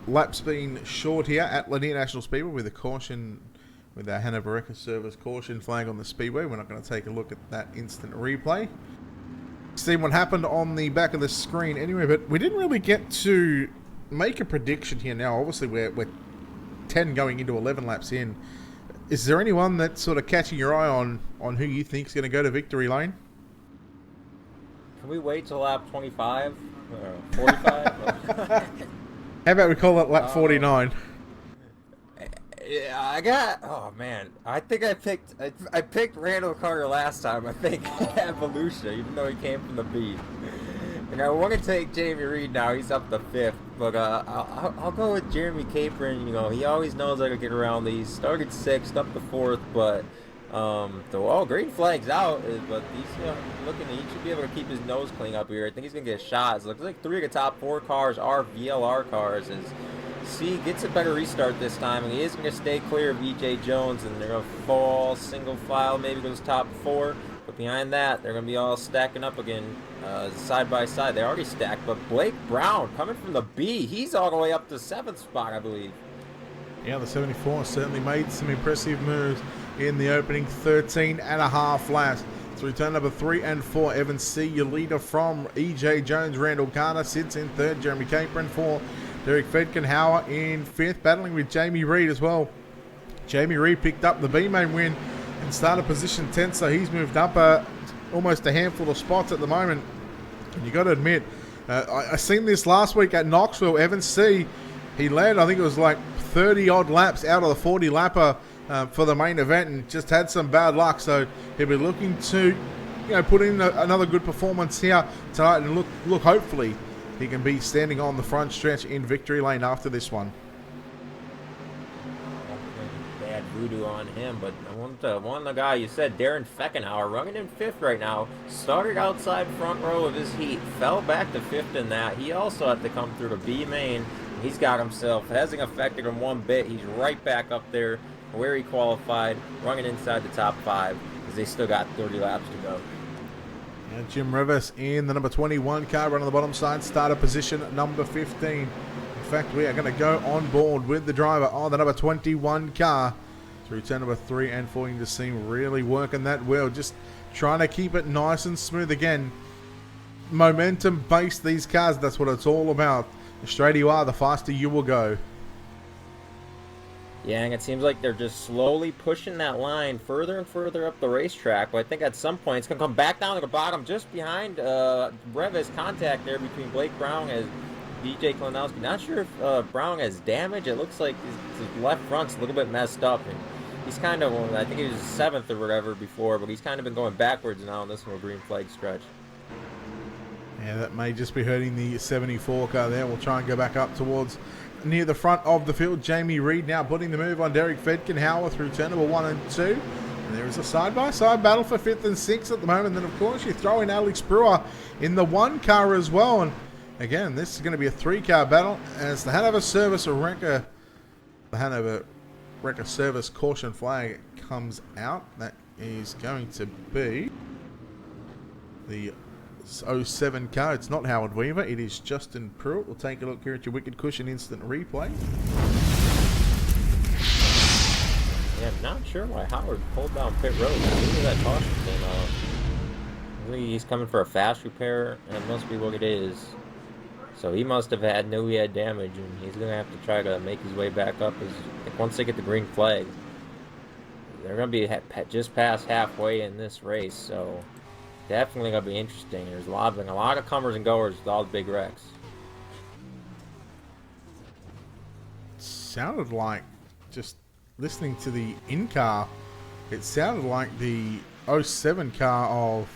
[SPEAKER 1] lap's been short here at Lanier National Speedway with a caution, with our Hanover Wrecker Service caution flag on the speedway. We're not going to take a look at that instant replay. See what happened on the back of the screen anyway, but we didn't really get to make a prediction here now. Obviously, we're 10 going into 11 laps in. Is there anyone that's sort of catching your eye on who you think is going to go to victory lane?
[SPEAKER 2] Can we wait till lap 25 or 45?
[SPEAKER 1] How about we call it lap 49?
[SPEAKER 2] Yeah, oh man, I think I picked Randall Carter last time. I think Evolution, even though he came from the B. And I want to take Jamie Reed now. He's up to 5th, but I'll go with Jeremy Capron. He always knows how to get around these. Started 6th, up to 4th, but green flag's out. But he's looking. He should be able to keep his nose clean up here. I think he's gonna get shots. Looks like 3 of the top 4 cars are VLR cars. As C gets a better restart this time, and he is gonna stay clear of EJ Jones, and they're gonna fall single file, maybe goes top 4. But behind that, they're gonna be all stacking up again. Side by side. They already stacked, but Blake Brown coming from the B, he's all the way up to 7th spot, I believe.
[SPEAKER 1] Yeah, the 74 certainly made some impressive moves in the opening 13 and a half laps. Through turn number 3 and 4, Evan C, your leader from EJ Jones. Randall Carter sits in 3rd. Jeremy Capron 4th. Derek Fedkenhauer in 5th, battling with Jamie Reed as well. Jamie Reed picked up the B-main win and started position 10th, so he's moved up almost a handful of spots at the moment. And you got to admit, I seen this last week at Knoxville. Evan C, he led, I think it was like 30 odd laps out of the 40 lapper for the main event, and just had some bad luck. So he'll be looking to, put in another good performance here tonight, and look. Hopefully, he can be standing on the front stretch in victory lane after this one.
[SPEAKER 2] Bad voodoo on him, but one of the guy you said, Darren Feckenhauer, running in 5th right now. Started outside front row of his heat, fell back to 5th in that. He also had to come through the B main. He's got himself, hasn't affected him one bit. He's right back up there where he qualified, running inside the top 5, as they still got 30 laps to go.
[SPEAKER 1] And Jim Rivers in the number 21 car, running on the bottom side, starter position number 15. In fact, we are going to go on board with the driver on the number 21 car through turn number 3 and 4. You can just see him really working that wheel, just trying to keep it nice and smooth. Again, momentum based, these cars, that's what it's all about. The straighter you are, the faster you will go.
[SPEAKER 2] Yeah, and it seems like they're just slowly pushing that line further and further up the racetrack. But I think at some point it's going to come back down to the bottom just behind Brevis. Contact there between Blake Brown and DJ Klonowski. Not sure if Brown has damage. It looks like his left front's a little bit messed up. And he's kind of, I think he was 7th or whatever before, but he's kind of been going backwards now on this little green flag stretch.
[SPEAKER 1] Yeah, that may just be hurting the 74 car there. We'll try and go back up towards near the front of the field. Jamie Reed now putting the move on Derek Fedkenhauer through turn number 1 and 2. And there is a side-by-side battle for 5th and 6th at the moment. And then, of course, you throw in Alex Brewer in the 1 car as well. And again, this is going to be a 3-car battle as the Hanover Wrecker Service caution flag comes out. That is going to be the 07 car. It's not Howard Weaver. It is Justin Pruitt. We'll take a look here at your Wicked Cushion instant replay.
[SPEAKER 2] Yeah, I'm not sure why Howard pulled down pit road. Maybe that caution came out. I think he's coming for a fast repair, and it must be what it is. So he must have knew he had damage, and he's going to have to try to make his way back up. Once they get the green flag, they're going to be just past halfway in this race, so definitely going to be interesting. There's a lot of comers and goers with all the big wrecks.
[SPEAKER 1] Sounded like, just listening to the in-car, it sounded like the 07 car of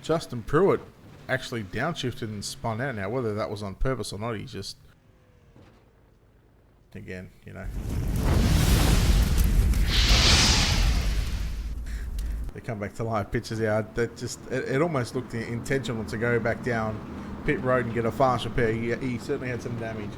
[SPEAKER 1] Justin Pruitt actually downshifted and spun out. Now, whether that was on purpose or not, he's just, again, you know. They come back to live pictures out. That just, it almost looked intentional to go back down pit road and get a fast repair. He certainly had some damage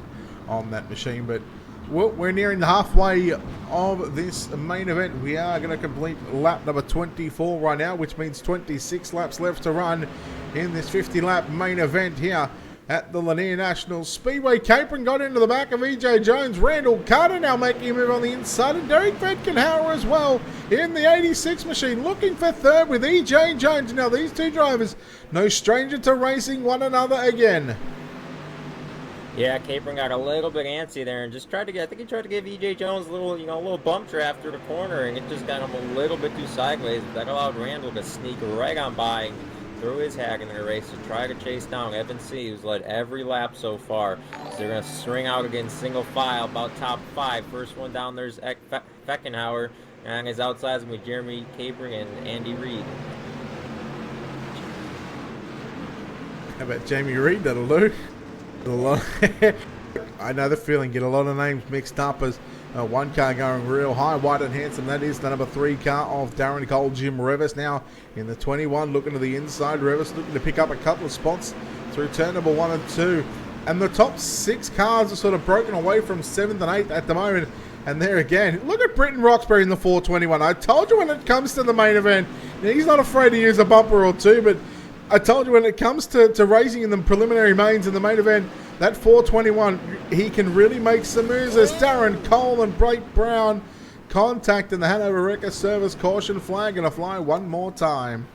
[SPEAKER 1] on that machine, but we're nearing the halfway of this main event. We are going to complete lap number 24 right now, which means 26 laps left to run in this 50-lap main event here at the Lanier National Speedway. Capron got into the back of EJ Jones. Randall Carter now making a move on the inside, and Derek Vetkenhauer as well in the 86 machine, looking for third with EJ Jones. Now these two drivers, no stranger to racing one another again.
[SPEAKER 2] Yeah, Capron got a little bit antsy there and just tried to get, I think he tried to give EJ Jones a little, a little bump draft through the corner, and it just got him a little bit too sideways. That allowed Randall to sneak right on by and throw his hack in the race to try to chase down Evan C., who's led every lap so far. So they're going to string out again single file, about top 5. First one down there's Feckenhauer, and on his outsides with Jeremy Capron and Andy Reid.
[SPEAKER 1] How about Jamie Reid? That'll do. I know the feeling. Get a lot of names mixed up as one car going real high, wide and handsome. That is the number 3 car of Darren Cole, Jim Revis. Now in the 21, looking to the inside. Revis looking to pick up a couple of spots through turn number 1 and 2. And the top 6 cars are sort of broken away from 7th and 8th at the moment. And there again, look at Britton Roxbury in the 421. I told you when it comes to the main event, he's not afraid to use a bumper or two, but I told you when it comes to racing in the preliminary mains in the main event, that 421, he can really make some moves as Darren Cole and Blake Brown contact and the Hanover Wrecker service caution flag going to fly one more time.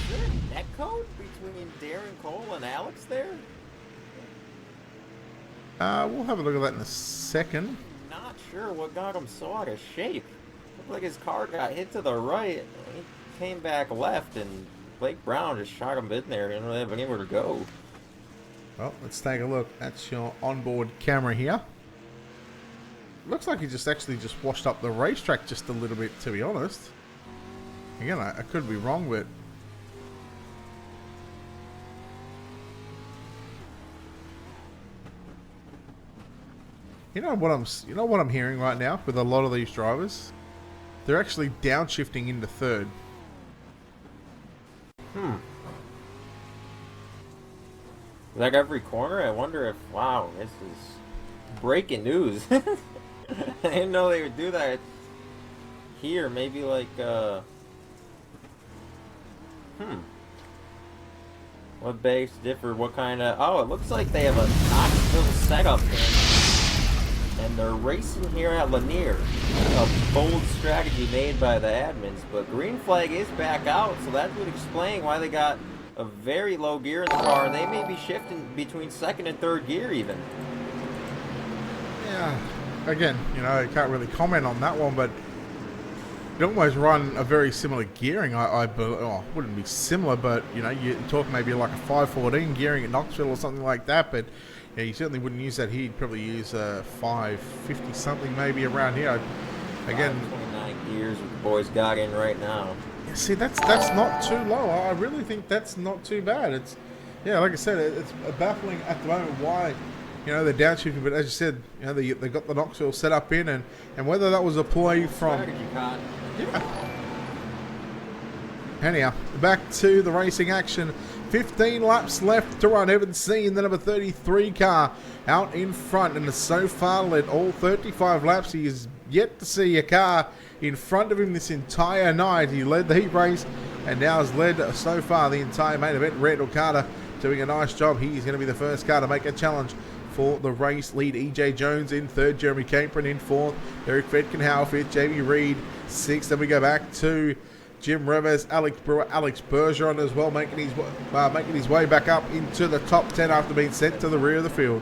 [SPEAKER 2] Is there a neck code between Darren Cole and Alex there?
[SPEAKER 1] We'll have a look at that in a second.
[SPEAKER 2] Not sure what got him so out of shape. Looked like his car got hit to the right. He came back left, and Blake Brown just shot him in there. He didn't really have anywhere to go.
[SPEAKER 1] Well, let's take a look. That's your onboard camera here. Looks like he actually just washed up the racetrack just a little bit, to be honest. Again, I could be wrong, but you know what I'm hearing right now with a lot of these drivers? They're actually downshifting into third.
[SPEAKER 2] Like every corner, I wonder if, wow, this is breaking news. I didn't know they would do that here. Maybe like, what base differ? What kind of, oh, it looks like they have a Knoxville setup and they're racing here at Lanier. A bold strategy made by the admins, but green flag is back out, so that would explain why they got a very low gear in the car, and they may be shifting between second and third gear even.
[SPEAKER 1] Yeah, again, I can't really comment on that one, but you almost run a very similar gearing. I wouldn't be similar, but you talk maybe like a 514 gearing at Knoxville or something like that, but yeah, you certainly wouldn't use that here. You'd probably use a 550 something maybe around here. Again,
[SPEAKER 2] 29 gears what the boys got in right now.
[SPEAKER 1] Yeah, see, that's not too low. I really think that's not too bad. It's, yeah, like I said, it's baffling at the moment why, they're downshifting. But as you said, they got the Knoxville set up in, and whether that was a play from, yeah. Anyhow, back to the racing action 15 laps left to run. Haven't seen the number 33 car out in front, and has so far led all 35 laps. He is yet to see a car in front of him this entire night. He led the heat race and now has led so far the entire main event. Randall Carter doing a nice job. He's going to be the first car to make a challenge for the race lead. EJ Jones in third, Jeremy Capron in fourth, Eric Fedkenhauer fifth, Jamie Reed sixth. Then we go back to Jim Rivers, Alex Brewer, Alex Bergeron as well, making his way back up into the top 10 after being sent to the rear of the field.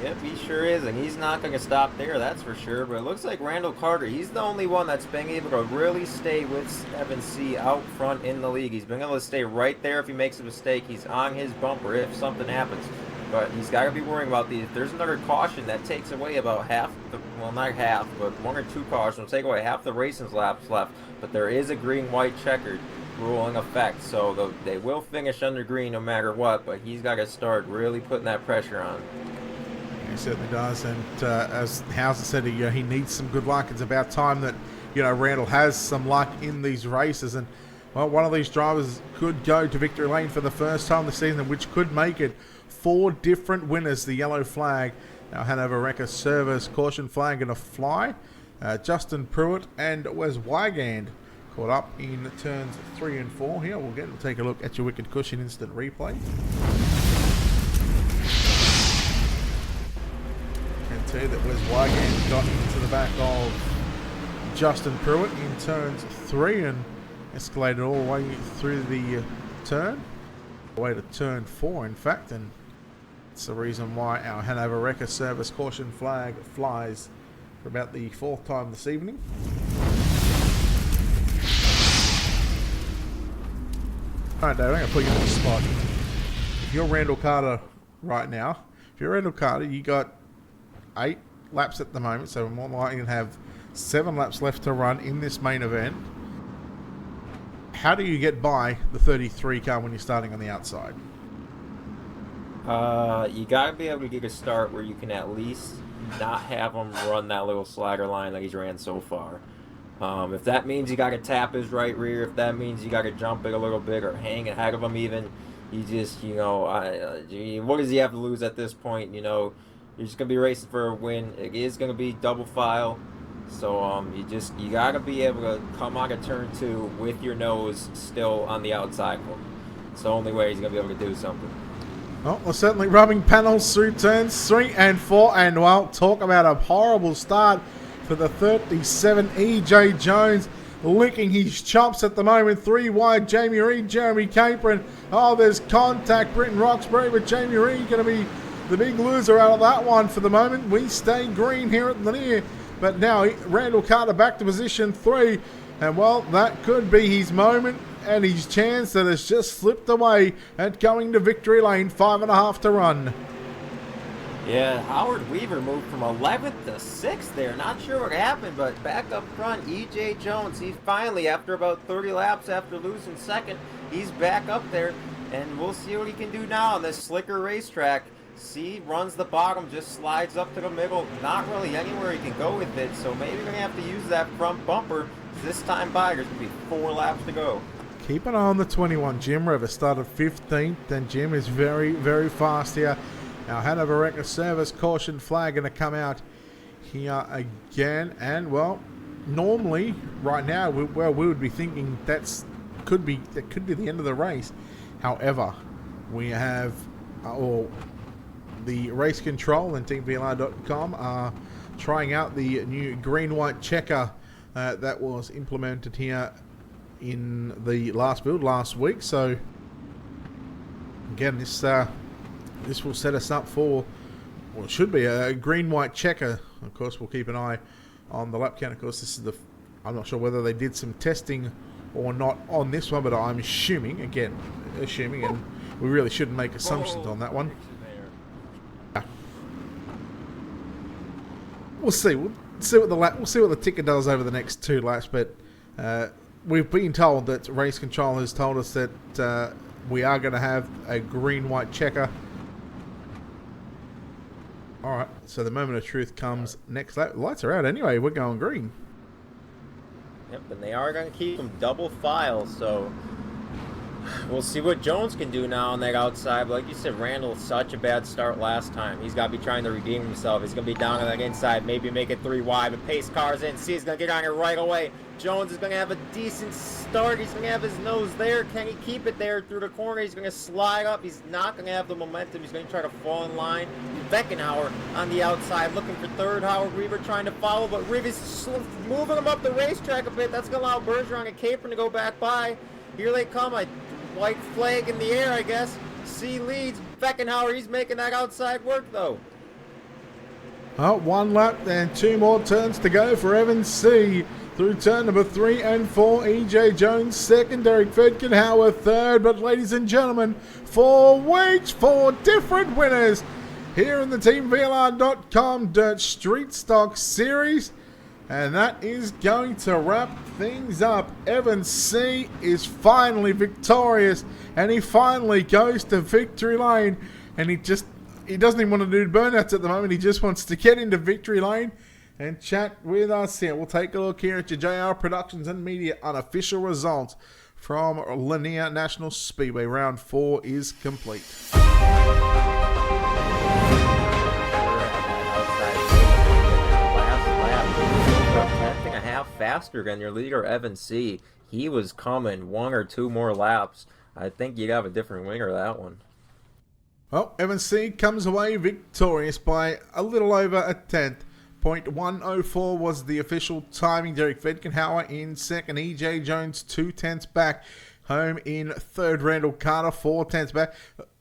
[SPEAKER 2] Yep, he sure is, and he's not going to stop there, that's for sure. But it looks like Randall Carter, he's the only one that's been able to really stay with Evan C. out front in the league. He's been able to stay right there. If he makes a mistake, he's on his bumper if something happens. But he's got to be worrying about these. If there's another caution, that takes away about half, well, not half, but one or two cautions will take away half the racing laps left. But there is a green-white checkered rule in effect, so they will finish under green no matter what, but he's got to start really putting that pressure on.
[SPEAKER 1] He certainly does, and as Hauser said, he needs some good luck. It's about time that Randall has some luck in these races, and well, one of these drivers could go to victory lane for the first time this season, which could make it 4 different winners. The yellow flag, our Hanover Wrecker Service caution flag going to fly. Justin Pruitt and Wes Wygand caught up in turns 3 and 4 here. We'll take a look at your Wicked Cushion instant replay. And tell you that Wes Wygand got into the back of Justin Pruitt in turns 3 and escalated all the way through the turn, all the way to turn 4 in fact, and it's the reason why our Hanover Wrecker Service caution flag flies for about the 4th time this evening. Alright Dave, I'm going to put you on the spot. If you're Randall Carter right now, you got 8 laps at the moment, so we're more likely to have 7 laps left to run in this main event. How do you get by the 33 car when you're starting on the outside?
[SPEAKER 2] You gotta be able to get a start where you can at least not have him run that little slagger line that he's ran so far. If that means you gotta tap his right rear, if that means you gotta jump it a little bit or hang ahead of him even, you just, what does he have to lose at this point? You're just gonna be racing for a win. It is gonna be double file. So you gotta be able to come out of turn 2 with your nose still on the outside one. It's the only way he's gonna be able to do something.
[SPEAKER 1] Well, we're certainly rubbing panels through turns 3 and 4, and well, talk about a horrible start for the 37 EJ Jones, licking his chops at the moment. 3 wide, Jamie Reed, Jeremy Capron. Oh, there's contact, Britton Roxbury, but Jamie Reed going to be the big loser out of that one for the moment. We stay green here at Lanier, but now Randall Carter back to position 3, and well, that could be his moment and his chance that has just slipped away at going to victory lane. 5.5 to run.
[SPEAKER 2] Yeah, Howard Weaver moved from 11th to 6th there. Not sure what happened, but back up front, EJ Jones, he finally, after about 30 laps after losing second, he's back up there, and we'll see what he can do now on this slicker racetrack. See, runs the bottom, just slides up to the middle, not really anywhere he can go with it, so maybe we're going to have to use that front bumper. This time by, there's going to be 4 laps to go.
[SPEAKER 1] Keep an eye on the 21. Jim Rivers started 15th, and Jim is very, very fast here. Our Hanover Wrecker Service caution flag going to come out here again, and well, normally right now, we would be thinking that could be the end of the race. However, we have the race control and TeamVLR.com are trying out the new green-white checker that was implemented here in the last build last week. So again, this will set us up for, well, it should be a green-white checker. Of course, we'll keep an eye on the lap count. Of course, this is I'm not sure whether they did some testing or not on this one, but I'm assuming, and we really shouldn't make assumptions on that one. We'll see. We'll see what the ticker does over the next 2 laps. But we've been told that race control has told us that we are going to have a green-white checker. All right. So the moment of truth comes next lap. The lights are out anyway. We're going green.
[SPEAKER 2] Yep, and they are going to keep them double file. So We'll see what Jones can do now on that outside. But like you said, Randall, such a bad start last time. He's got to be trying to redeem himself. He's going to be down on that inside, maybe make it 3 wide, but pace cars in. See, he's going to get on it right away. Jones is going to have a decent start. He's going to have his nose there. Can he keep it there through the corner? He's going to slide up. He's not going to have the momentum. He's going to try to fall in line. Beckenhauer on the outside looking for third. Howard Reaver trying to follow, but Reaver's moving him up the racetrack a bit. That's going to allow Bergeron and Capron to go back by. Here they come. A white flag in the air, I guess. C leads. Beckenhauer, he's making that outside work, though.
[SPEAKER 1] Oh, 1 lap and 2 more turns to go for Evans C. Through turn number 3 and 4, EJ Jones second, Derek Fedkenhauer third. But ladies and gentlemen, 4 weeks, 4 different winners here in the TeamVLR.com Dirt Street Stock Series. And that is going to wrap things up. Evans C is finally victorious, and he finally goes to victory lane. And he doesn't even want to do burnouts at the moment. He just wants to get into victory lane and chat with us here. We'll take a look here at your JR Productions and Media unofficial results from Lanier National Speedway. Round 4 is complete.
[SPEAKER 2] Faster than your leader, Evan C. He was coming 1 or 2 more laps. I think you'd have a different winger that one.
[SPEAKER 1] Well, Evan C comes away victorious by a little over a tenth. 0.104 was the official timing. Derek Fedkenhauer in second. EJ Jones 2 tenths back. Home in third. Randall Carter 4 tenths back.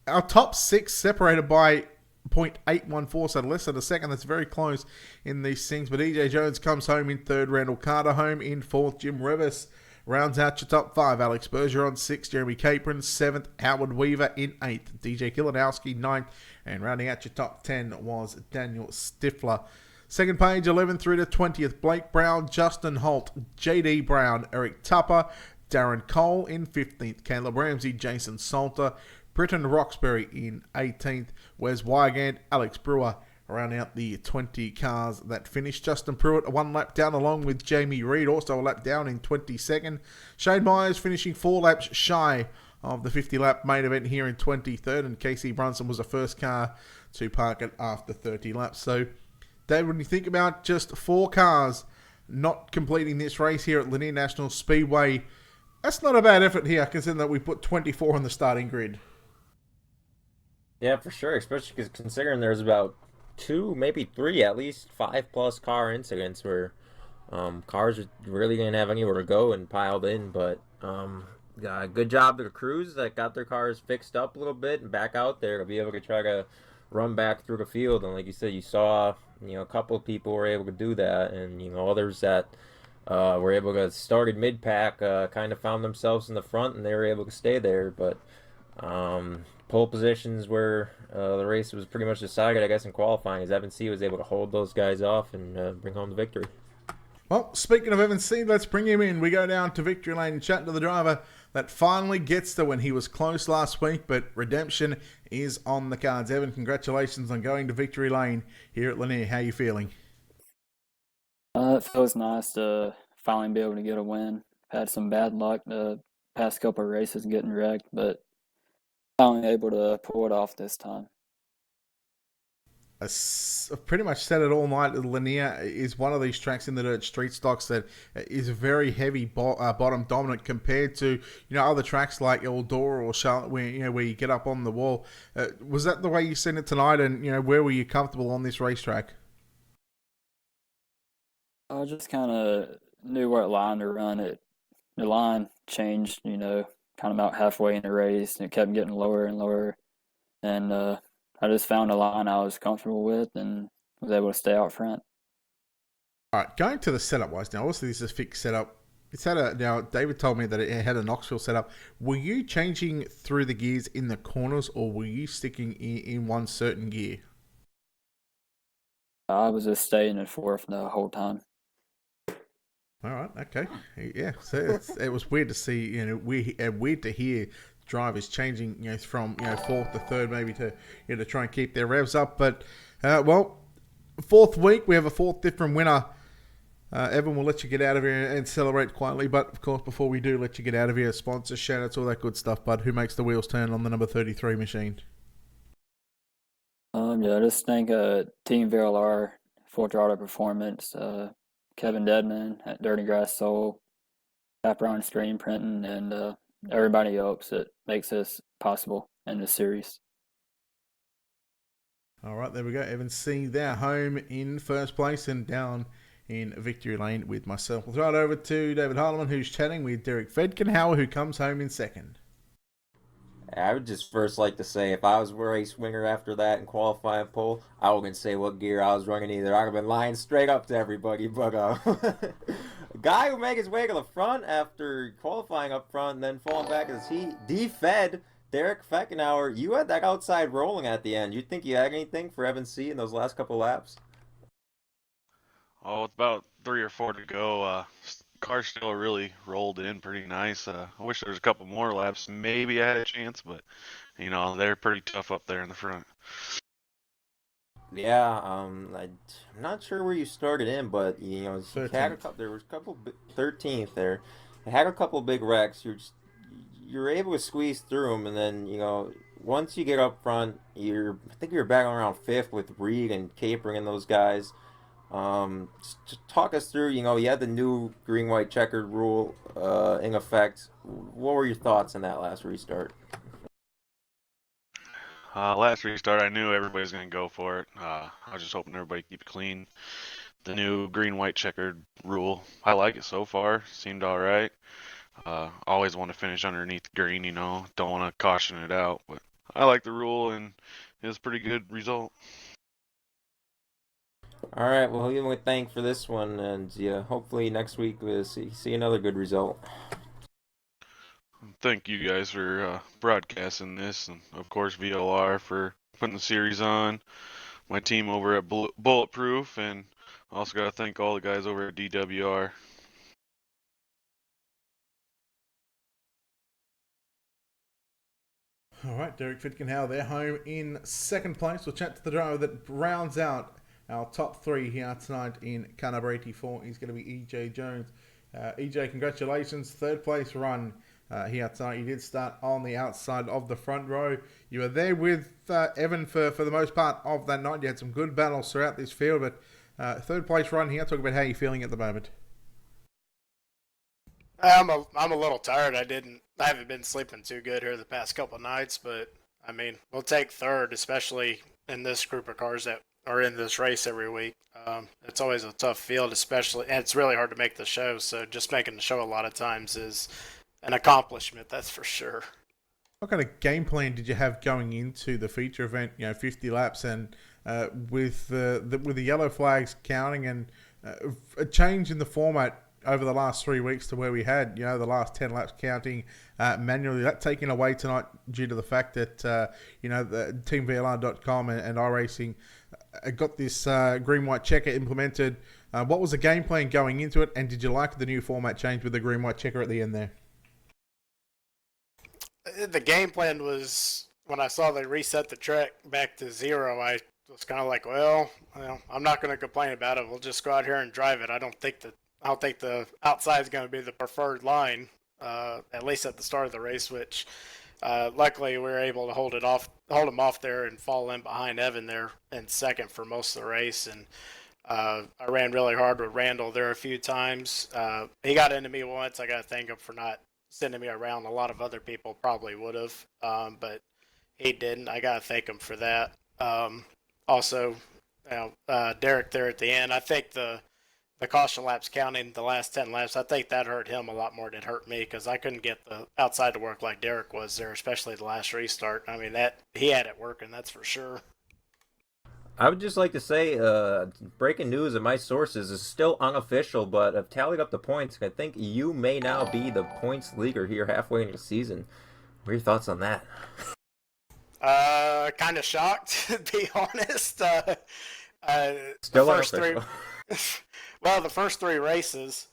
[SPEAKER 1] Our top 6 separated by 0.814, so less than a second. That's very close in these things. But EJ Jones comes home in third. Randall Carter home in fourth. Jim Revis rounds out your top 5. Alex Bergeron 6th. Jeremy Capron 7th. Howard Weaver in 8th. DJ Kilanowski 9th. And rounding out your top 10 was Daniel Stifler. Second page 11th through to 20th. Blake Brown, Justin Holt, JD Brown, Eric Tupper, Darren Cole in 15th. Caleb Ramsey, Jason Salter, Britton Roxbury in 18th. Wes Wygant, Alex Brewer rounding out the 20 cars that finished. Justin Pruitt 1 lap down along with Jamie Reed, also a lap down in 22nd. Shane Myers finishing 4 laps shy of the 50-lap main event here in 23rd. And Casey Brunson was the first car to park it after 30 laps. So, David, when you think about just 4 cars not completing this race here at Lanier National Speedway, that's not a bad effort here, considering that we put 24 on the starting grid.
[SPEAKER 2] Yeah, for sure, especially because considering there's about 2, maybe 3, at least 5+ car incidents where cars are really going to have anywhere to go and piled in. But good job to the crews that got their cars fixed up a little bit and back out there to be able to try to run back through the field. And like you said, you saw a couple of people were able to do that, and others that were able to started mid-pack kind of found themselves in the front, and they were able to stay there. But pole positions where the race was pretty much decided, I guess, in qualifying, as Evan C was able to hold those guys off and bring home the victory.
[SPEAKER 1] Well, speaking of Evan C, let's bring him in. We go down to victory lane and chat to the driver that finally gets to when he was close last week, but redemption is on the cards. Evan, congratulations on going to victory lane here at Lanier. How are you feeling?
[SPEAKER 3] It feels nice to finally be able to get a win. Had some bad luck the past couple of races getting wrecked, but finally able to pull it off this time.
[SPEAKER 1] I've pretty much said it all night. Lanier is one of these tracks in the dirt street stocks that is very heavy bottom dominant compared to other tracks like Eldora or Charlotte, where you get up on the wall. Was that the way you seen it tonight? And where were you comfortable on this racetrack?
[SPEAKER 3] I just kind of knew what line to run. The line changed, kind of about halfway in the race, and it kept getting lower and lower. And I just found a line I was comfortable with and was able to stay out front.
[SPEAKER 1] All right, going to the setup wise now. Obviously, this is a fixed setup. Now, David told me that it had a Knoxville setup. Were you changing through the gears in the corners, or were you sticking in one certain gear?
[SPEAKER 3] I was just staying in fourth the whole time.
[SPEAKER 1] All right, okay, yeah. So it was weird to see, weird to hear drivers changing, from fourth to third, maybe to try and keep their revs up. But fourth week we have a fourth different winner. Evan, we'll let you get out of here and celebrate quietly, but of course, before we do let you get out of here, sponsors, shout outs, all that good stuff, bud. Who makes the wheels turn on the number 33 machine?
[SPEAKER 3] Yeah, I just think Team VLR, Full Throttle Performance, Kevin Dedman at Dirty Grass Soul, Chaperone Screen Printing, and everybody else that makes this possible in this series.
[SPEAKER 1] All right, there we go. Evan C. there, home in first place and down in victory lane with myself. We'll throw it over to David Harleman, who's chatting with Derek Fedkenhauer, who comes home in second.
[SPEAKER 2] I would just first like to say, if I was a race winner after that in qualifying pole, I wouldn't say what gear I was running either. I'd have been lying straight up to everybody. But a guy who made his way to the front after qualifying up front and then falling back as he defed Derek Feckenauer, you had that outside rolling at the end. You think you had anything for Evan C in those last couple laps?
[SPEAKER 4] Oh, with about 3 or 4 to go. Car still really rolled in pretty nice. I wish there was a couple more laps. Maybe I had a chance, but they're pretty tough up there in the front.
[SPEAKER 2] Yeah, I'm not sure where you started in, but you had there was a couple 13th there. You had a couple big wrecks. You're able to squeeze through them, and then once you get up front, I think you're battling around fifth with Reed and Capering and those guys. Just talk us through. You had the new green-white checkered rule in effect. What were your thoughts on that last restart?
[SPEAKER 4] Last restart, I knew everybody was going to go for it. I was just hoping everybody keep it clean. The new green-white checkered rule, I like it so far. Seemed all right. Always want to finish underneath the green, don't want to caution it out. But I like the rule, and it was a pretty good result.
[SPEAKER 2] All right, well, you would thank for this one, and hopefully next week we'll see another good result.
[SPEAKER 4] Thank you guys for broadcasting this, and of course VLR for putting the series on. My team over at Bulletproof, and also got to thank all the guys over at DWR.
[SPEAKER 1] All right, Derek Fitkenhauer, they're home in second place. We'll chat to the driver that rounds out our top three here tonight in car number 84. He's going to be EJ Jones. EJ, congratulations. Third place run here tonight. You did start on the outside of the front row. You were there with Evan for the most part of that night. You had some good battles throughout this field, but third place run here. Talk about how you're feeling at the moment.
[SPEAKER 5] I'm a little tired. I haven't been sleeping too good here the past couple of nights, but I mean, we'll take third, especially in this group of cars that are in this race every week. It's always a tough field, especially, and it's really hard to make the show. So just making the show a lot of times is an accomplishment, that's for sure.
[SPEAKER 1] What kind of game plan did you have going into the feature event? 50 laps, and with the yellow flags counting, and a change in the format over the last 3 weeks to where we had, the last 10 laps counting manually. That taken away tonight due to the fact that, the TeamVLR.com and iRacing got this green-white checker implemented. What was the game plan going into it, and did you like the new format change with the green-white checker at the end there?
[SPEAKER 5] The game plan was, when I saw they reset the track back to 0, I was kind of like, well, I'm not going to complain about it. We'll just go out here and drive it. I don't think the outside is going to be the preferred line, at least at the start of the race, which luckily we were able to hold him off there and fall in behind Evan there in second for most of the race. And I ran really hard with Randall there a few times. He got into me once. I got to thank him for not sending me around. A lot of other people probably would have, but he didn't. I got to thank him for that. Also, Derek there at the end, I think the caution laps counting the last 10 laps, I think that hurt him a lot more than it hurt me, because I couldn't get the outside to work like Derek was there, especially the last restart. I mean, that he had it working, that's for sure.
[SPEAKER 2] I would just like to say, breaking news of my sources is still unofficial, but I've tallied up the points. I think you may now be the points leader here halfway in the season. What are your thoughts on that?
[SPEAKER 5] Kind of shocked, to be honest.
[SPEAKER 2] Still
[SPEAKER 5] the first
[SPEAKER 2] unofficial.
[SPEAKER 5] Well, the first 3 races,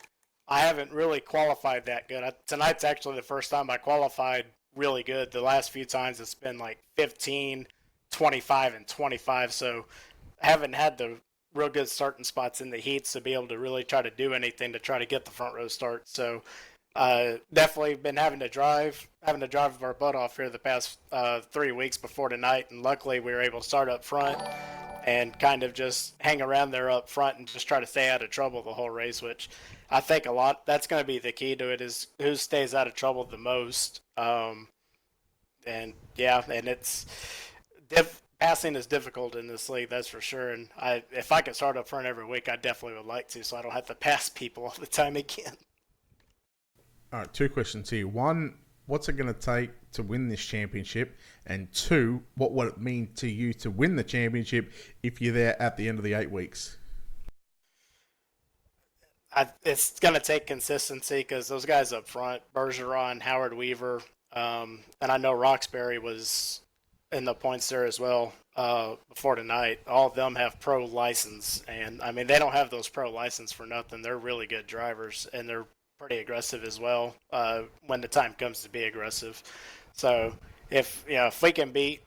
[SPEAKER 5] I haven't really qualified that good. Tonight's actually the first time I qualified really good. The last few times it's been like 15, 25, and 25, so I haven't had the real good starting spots in the heats to be able to really try to do anything to try to get the front row start. So definitely been having to drive our butt off here the past 3 weeks before tonight, and luckily we were able to start up front and kind of just hang around there up front and just try to stay out of trouble the whole race, which I think that's going to be the key to it, is who stays out of trouble the most. And yeah, and passing is difficult in this league, that's for sure. And if I could start up front every week, I definitely would like to, so I don't have to pass people all the time again.
[SPEAKER 1] All right, 2 questions here. 1, what's it going to take to win this championship? And 2, what would it mean to you to win the championship if you're there at the end of the 8 weeks?
[SPEAKER 5] It's going to take consistency, because those guys up front, Bergeron, Howard Weaver, and I know Roxbury was in the points there as well before tonight. All of them have pro license, and I mean, they don't have those pro license for nothing. They're really good drivers, and they're pretty aggressive as well when the time comes to be aggressive. So if we can beat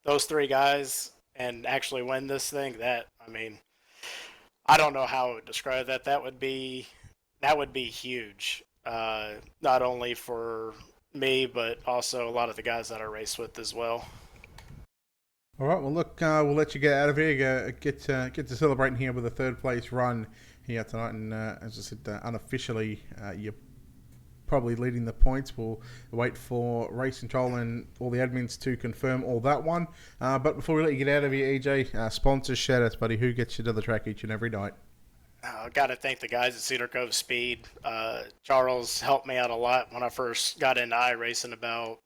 [SPEAKER 5] those 3 guys and actually win this thing, I don't know how I would describe that. That would be huge, not only for me but also a lot of the guys that I race with as well.
[SPEAKER 1] All right, well, look, we'll let you get out of here. Get to celebrating here with a 3rd place run here tonight. And as I said, unofficially, you're probably leading the points. We'll wait for race control and all the admins to confirm all that one. But before we let you get out of here, EJ, sponsors, shout-outs, buddy. Who gets you to the track each and every night?
[SPEAKER 5] I've got to thank the guys at Cedar Cove Speed. Charles helped me out a lot when I first got into iRacing about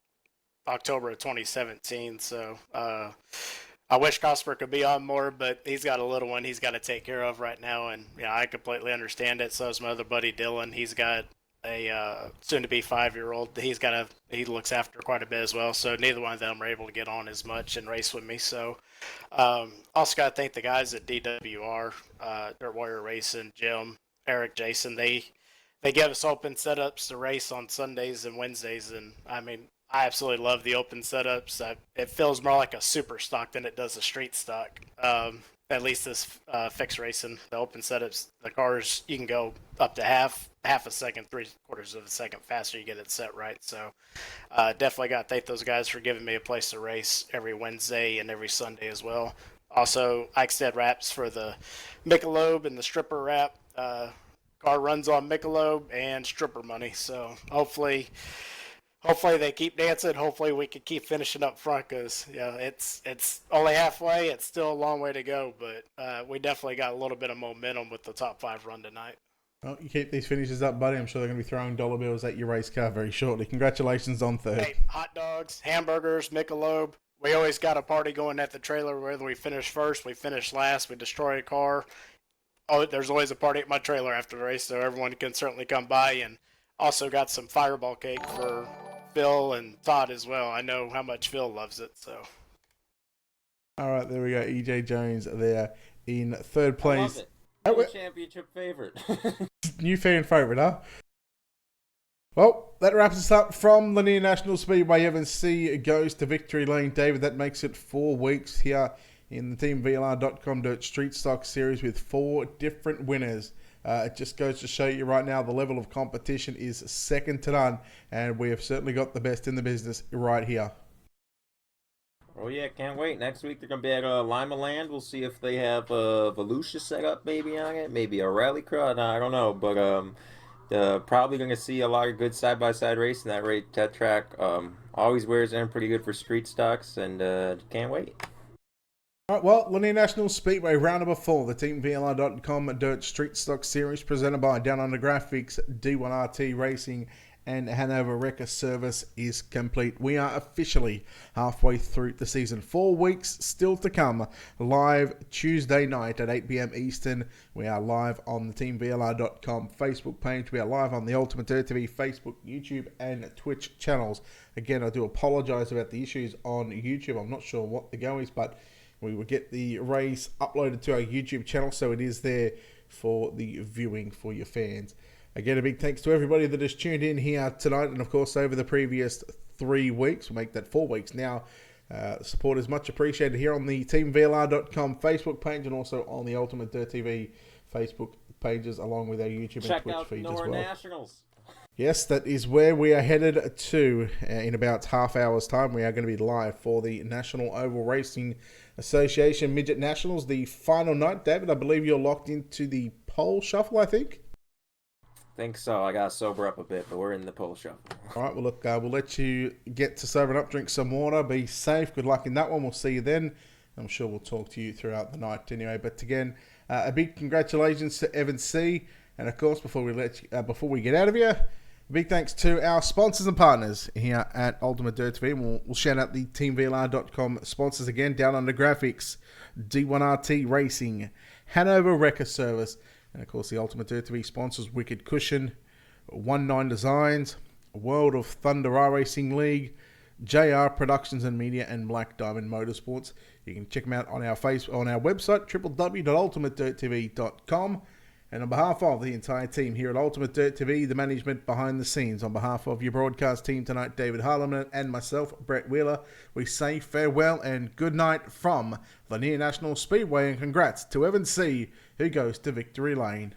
[SPEAKER 5] October of 2017. So I wish Cosper could be on more, but he's got a little one he's got to take care of right now, and I completely understand it. So is my other buddy Dylan. He's got a soon-to-be 5-year-old. He looks after quite a bit as well. So neither one of them are able to get on as much and race with me. So also got to thank the guys at DWR, Dirt Warrior Racing, Jim, Eric, Jason. They give us open setups to race on Sundays and Wednesdays, and I mean, I absolutely love the open setups. It feels more like a super stock than it does a street stock. At least this fixed racing, the open setups, the cars, you can go up to half a second, 3/4 of a second faster. You get it set right. So definitely got to thank those guys for giving me a place to race every Wednesday and every Sunday as well. Also, Eichstead Wraps for the Michelob and the stripper wrap. Car runs on Michelob and stripper money. So hopefully they keep dancing. Hopefully we can keep finishing up front, because it's only halfway. It's still a long way to go, but we definitely got a little bit of momentum with the top 5 run tonight.
[SPEAKER 1] Well, you keep these finishes up, buddy. I'm sure they're going to be throwing dollar bills at your race car very shortly. Congratulations on 3rd.
[SPEAKER 5] Hey, hot dogs, hamburgers, Michelob. We always got a party going at the trailer, whether we finish first, we finish last, we destroy a car. Oh, there's always a party at my trailer after the race, so everyone can certainly come by. And also got some fireball cake for Phil and Todd as well. I know how much Phil loves it. So,
[SPEAKER 1] all right, there we go. EJ Jones there in 3rd place.
[SPEAKER 2] I love it. Championship favorite.
[SPEAKER 1] New fan favourite, huh? Well, that wraps us up from Lanier National Speedway. Evans C goes to victory lane. David, that makes it 4 weeks here in the Team VLR.com Dirt Street Stock Series with 4 different winners. It just goes to show you right now the level of competition is second to none, and we have certainly got the best in the business right here.
[SPEAKER 2] Oh yeah, can't wait. Next week they're going to be at Lima Land. We'll see if they have a Volusia set up maybe on it, maybe a rally crowd. I don't know, but probably going to see a lot of good side-by-side racing. That track always wears in pretty good for street stocks, and can't wait.
[SPEAKER 1] All right, well, Lanier National Speedway round number 4, the Team VLR.com Dirt Street Stock Series presented by Down Under Graphics, D1RT Racing, and Hanover Wrecker Service is complete. We are officially halfway through the season. 4 weeks still to come. Live Tuesday night at 8 p.m. Eastern. We are live on the TeamVLR.com Facebook page. We are live on the Ultimate Dirt TV Facebook, YouTube, and Twitch channels. Again, I do apologize about the issues on YouTube. I'm not sure what the go is, but we will get the race uploaded to our YouTube channel, so it is there for the viewing for your fans. Again, a big thanks to everybody that has tuned in here tonight, and of course over the previous 3 weeks. We'll make that 4 weeks now. Support is much appreciated here on the TeamVLR.com Facebook page and also on the Ultimate Dirt TV Facebook pages, along with our YouTube
[SPEAKER 2] Check
[SPEAKER 1] and Twitch
[SPEAKER 2] out
[SPEAKER 1] feeds as
[SPEAKER 2] Nora
[SPEAKER 1] well.
[SPEAKER 2] Nationals.
[SPEAKER 1] Yes, that is where we are headed to in about half hour's time. We are going to be live for the National Oval Racing Association Midget Nationals, the final night. David, I believe you're locked into the pole shuffle, I think?
[SPEAKER 2] Think so. I got to sober up a bit, but we're in the pole shuffle.
[SPEAKER 1] All right, well, look, we'll let you get to sobering up, drink some water, be safe. Good luck in that one. We'll see you then. I'm sure we'll talk to you throughout the night anyway. But again, a big congratulations to Evan C. And of course, before we get out of here, a big thanks to our sponsors and partners here at Ultimate Dirt TV. We'll shout out the TeamVLR.com sponsors again down under graphics, D1RT Racing, Hanover Wrecker Service, and of course the Ultimate Dirt TV sponsors, Wicked Cushion, 19 Designs, World of Thunder iRacing League, JR Productions and Media, and Black Diamond Motorsports. You can check them out on our website, www.ultimatedirttv.com. And on behalf of the entire team here at Ultimate Dirt TV, the management behind the scenes, on behalf of your broadcast team tonight, David Harleman and myself, Brett Wheeler, we say farewell and good night from Lanier National Speedway, and congrats to Evan C., who goes to victory lane.